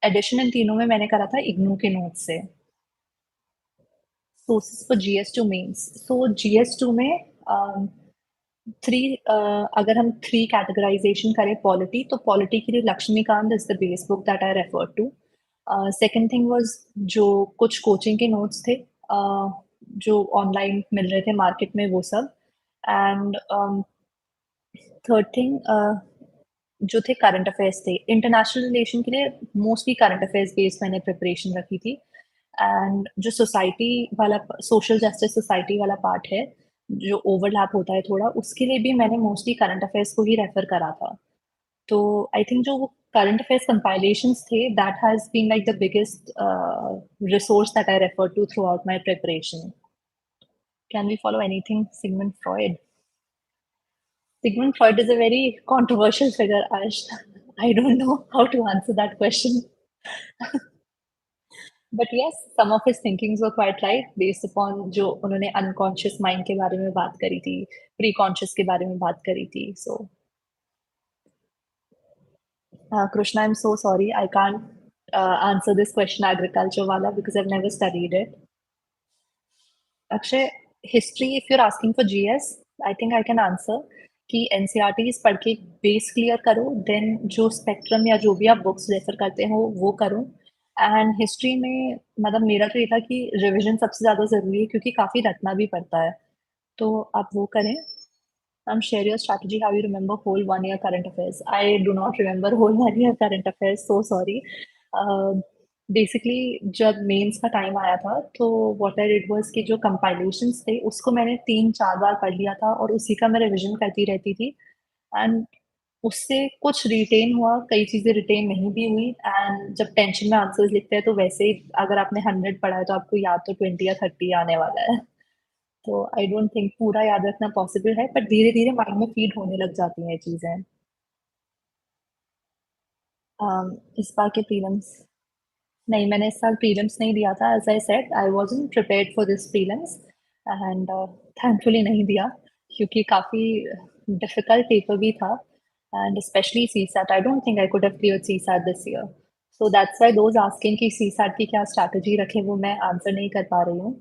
addition इन तीनों में मैंने करा था इग्नू के notes से. Sources for GS2 means. So GS2 में three अगर हम थ्री कैटेगराइजेशन करें पॉलिटी, तो पॉलिटी के लिए Laxmikanth is the base book that I refer to. Second thing was जो कुछ कोचिंग के नोट्स थे जो ऑनलाइन मिल रहे थे मार्केट में वो सब. एंड थर्ड थिंग जो थे करंट अफेयर्स थे इंटरनेशनल रिलेशन के लिए. मोस्टली करंट अफेयर्स बेस्ड मैंने प्रिपरेशन रखी थी. एंड जो सोसाइटी वाला सोशल जस्टिस सोसाइटी वाला पार्ट है जो ओवरलैप होता है थोड़ा, उसके लिए भी मैंने मोस्टली करंट अफेयर्स को ही रेफर करा था. तो आई थिंक जो वो current affairs compilations थे, that has been like the biggest resource that I refer to throughout my preparation. Can we follow anything Sigmund Freud? Sigmund Freud is a very controversial figure, Ash. I don't know how to answer that question. But yes, some of his thinkings were quite right based upon जो उन्होंने unconscious mind के बारे में बात करी थी, pre-conscious के बारे में बात करी थी. So, Krishna, I'm so sorry. I can't answer this question agriculture wala because I've never studied it. Akshay, history, if you're asking for GS, I think I can answer कि NCERTs पढ़ के base clear करो, then जो spectrum या जो भी आप books refer करते हो वो करो. एंड हिस्ट्री में मतलब मेरा तो ये था कि रिवीजन सबसे ज़्यादा ज़रूरी है क्योंकि काफ़ी रटना भी पड़ता है. तो आप वो करें. Share your strategy how you remember whole 1 year current affairs. I do not remember whole 1 year current affairs. So sorry. Basically जब मेंस का टाइम आया था तो व्हाट आई डिड वाज कि जो कंपाइलेशंस थे उसको मैंने 3-4 बार पढ़ लिया था और उसी का मैं रिवीजन करती रहती थी. एंड उससे कुछ रिटेन हुआ, कई चीज़ें रिटेन नहीं भी हुई. एंड जब टेंशन में आंसर्स लिखते हैं तो वैसे ही अगर आपने 100 पढ़ा है तो आपको याद तो 20 या 30 आने वाला है. तो आई डोंट थिंक पूरा याद रखना पॉसिबल है, बट धीरे-धीरे माइंड में फीड होने लग जाती हैं ये चीज़ें. इस बार के प्रीलिम्स नहीं, मैंने इस साल प्रीलिम्स नहीं दिया था. As I said I wasn't prepared for this prelims and thankfully नहीं दिया क्योंकि काफ़ी डिफिकल्ट पेपर भी था. And specially CSAT, I don't think I could have cleared CSAT this year. So that's why those asking कि CSAT की क्या strategy रखें वो मैं आंसर नहीं कर पा रही हूँ.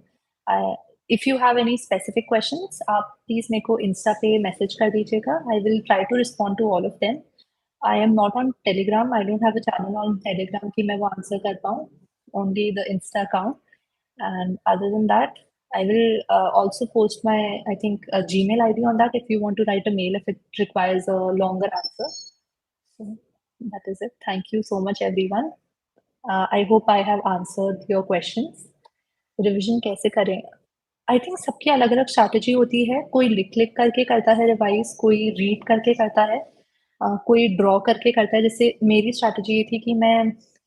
If you have any specific questions आप प्लीज़ मेरे को इंस्टा पे मैसेज कर दीजिएगा. I will try to respond to all of them. I am not on Telegram. I don't have a channel on Telegram कि मैं वो answer कर पाऊँ. Only the Insta account. And other than that, I will also post my, I think, Gmail ID on that if you want to write a mail if it requires a longer answer. So that is it. Thank you so much, everyone. I hope I have answered your questions. Revision कैसे करें? I think सबकी अलग-अलग strategy होती है. कोई लिख-लिख करके करता है रिवाइज़, कोई रीड करके करता है, कोई ड्रॉ करके करता है. जैसे मेरी स्ट्रैटेजी ये थी कि मैं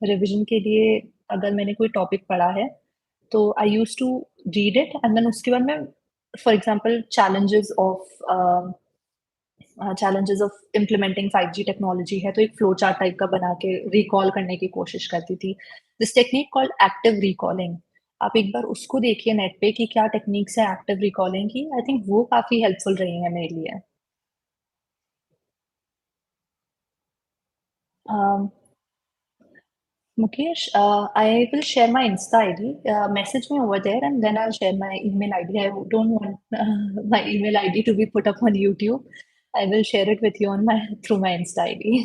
रिवीजन के लिए अगर मैंने कोई टॉपिक पढ़ा है, तो I used to read it and then उसके बाद मैं for example challenges of implementing 5G technology है, तो एक फ्लो चार्ट टाइप का बना के रिकॉल करने की कोशिश करती थी. This technique called active recalling. आप एक बार उसको देखिए नेट पे कि क्या टेक्निक्स है एक्टिव रिकॉलिंग की. आई थिंक वो काफ़ी हेल्पफुल रही हैं मेरे लिए. Um, Mukesh, I will share my Insta ID. Message me over there, and then I'll share my email ID. I don't want my email ID to be put up on YouTube. I will share it with you on my through my Insta ID.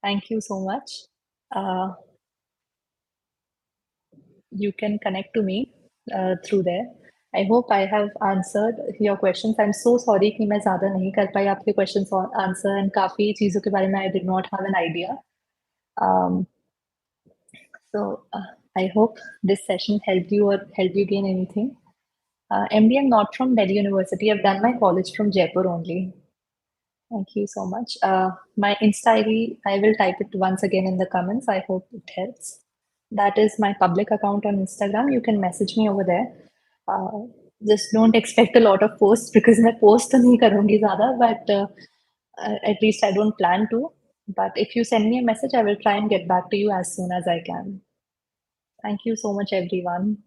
Thank you so much. Uh, you can connect to me through there. I hope I have answered your questions. I'm so sorry कि मैं ज़्यादा नहीं कर पाई आपके questions और answer and काफ़ी चीज़ों के बारे में I did not have an idea. Um, so I hope this session helped you or helped you gain anything. MD, I'm not from Delhi University. I've done my college from Jaipur only. Thank you so much. My Insta ID, I will type it once again in the comments. I hope it helps. That is my public account on Instagram. You can message me over there. Uh, just don't expect a lot of posts because मैं post तो नहीं करूँगी ज़्यादा, but at least I don't plan to. But if you send me a message, I will try and get back to you as soon as I can. Thank you so much, everyone.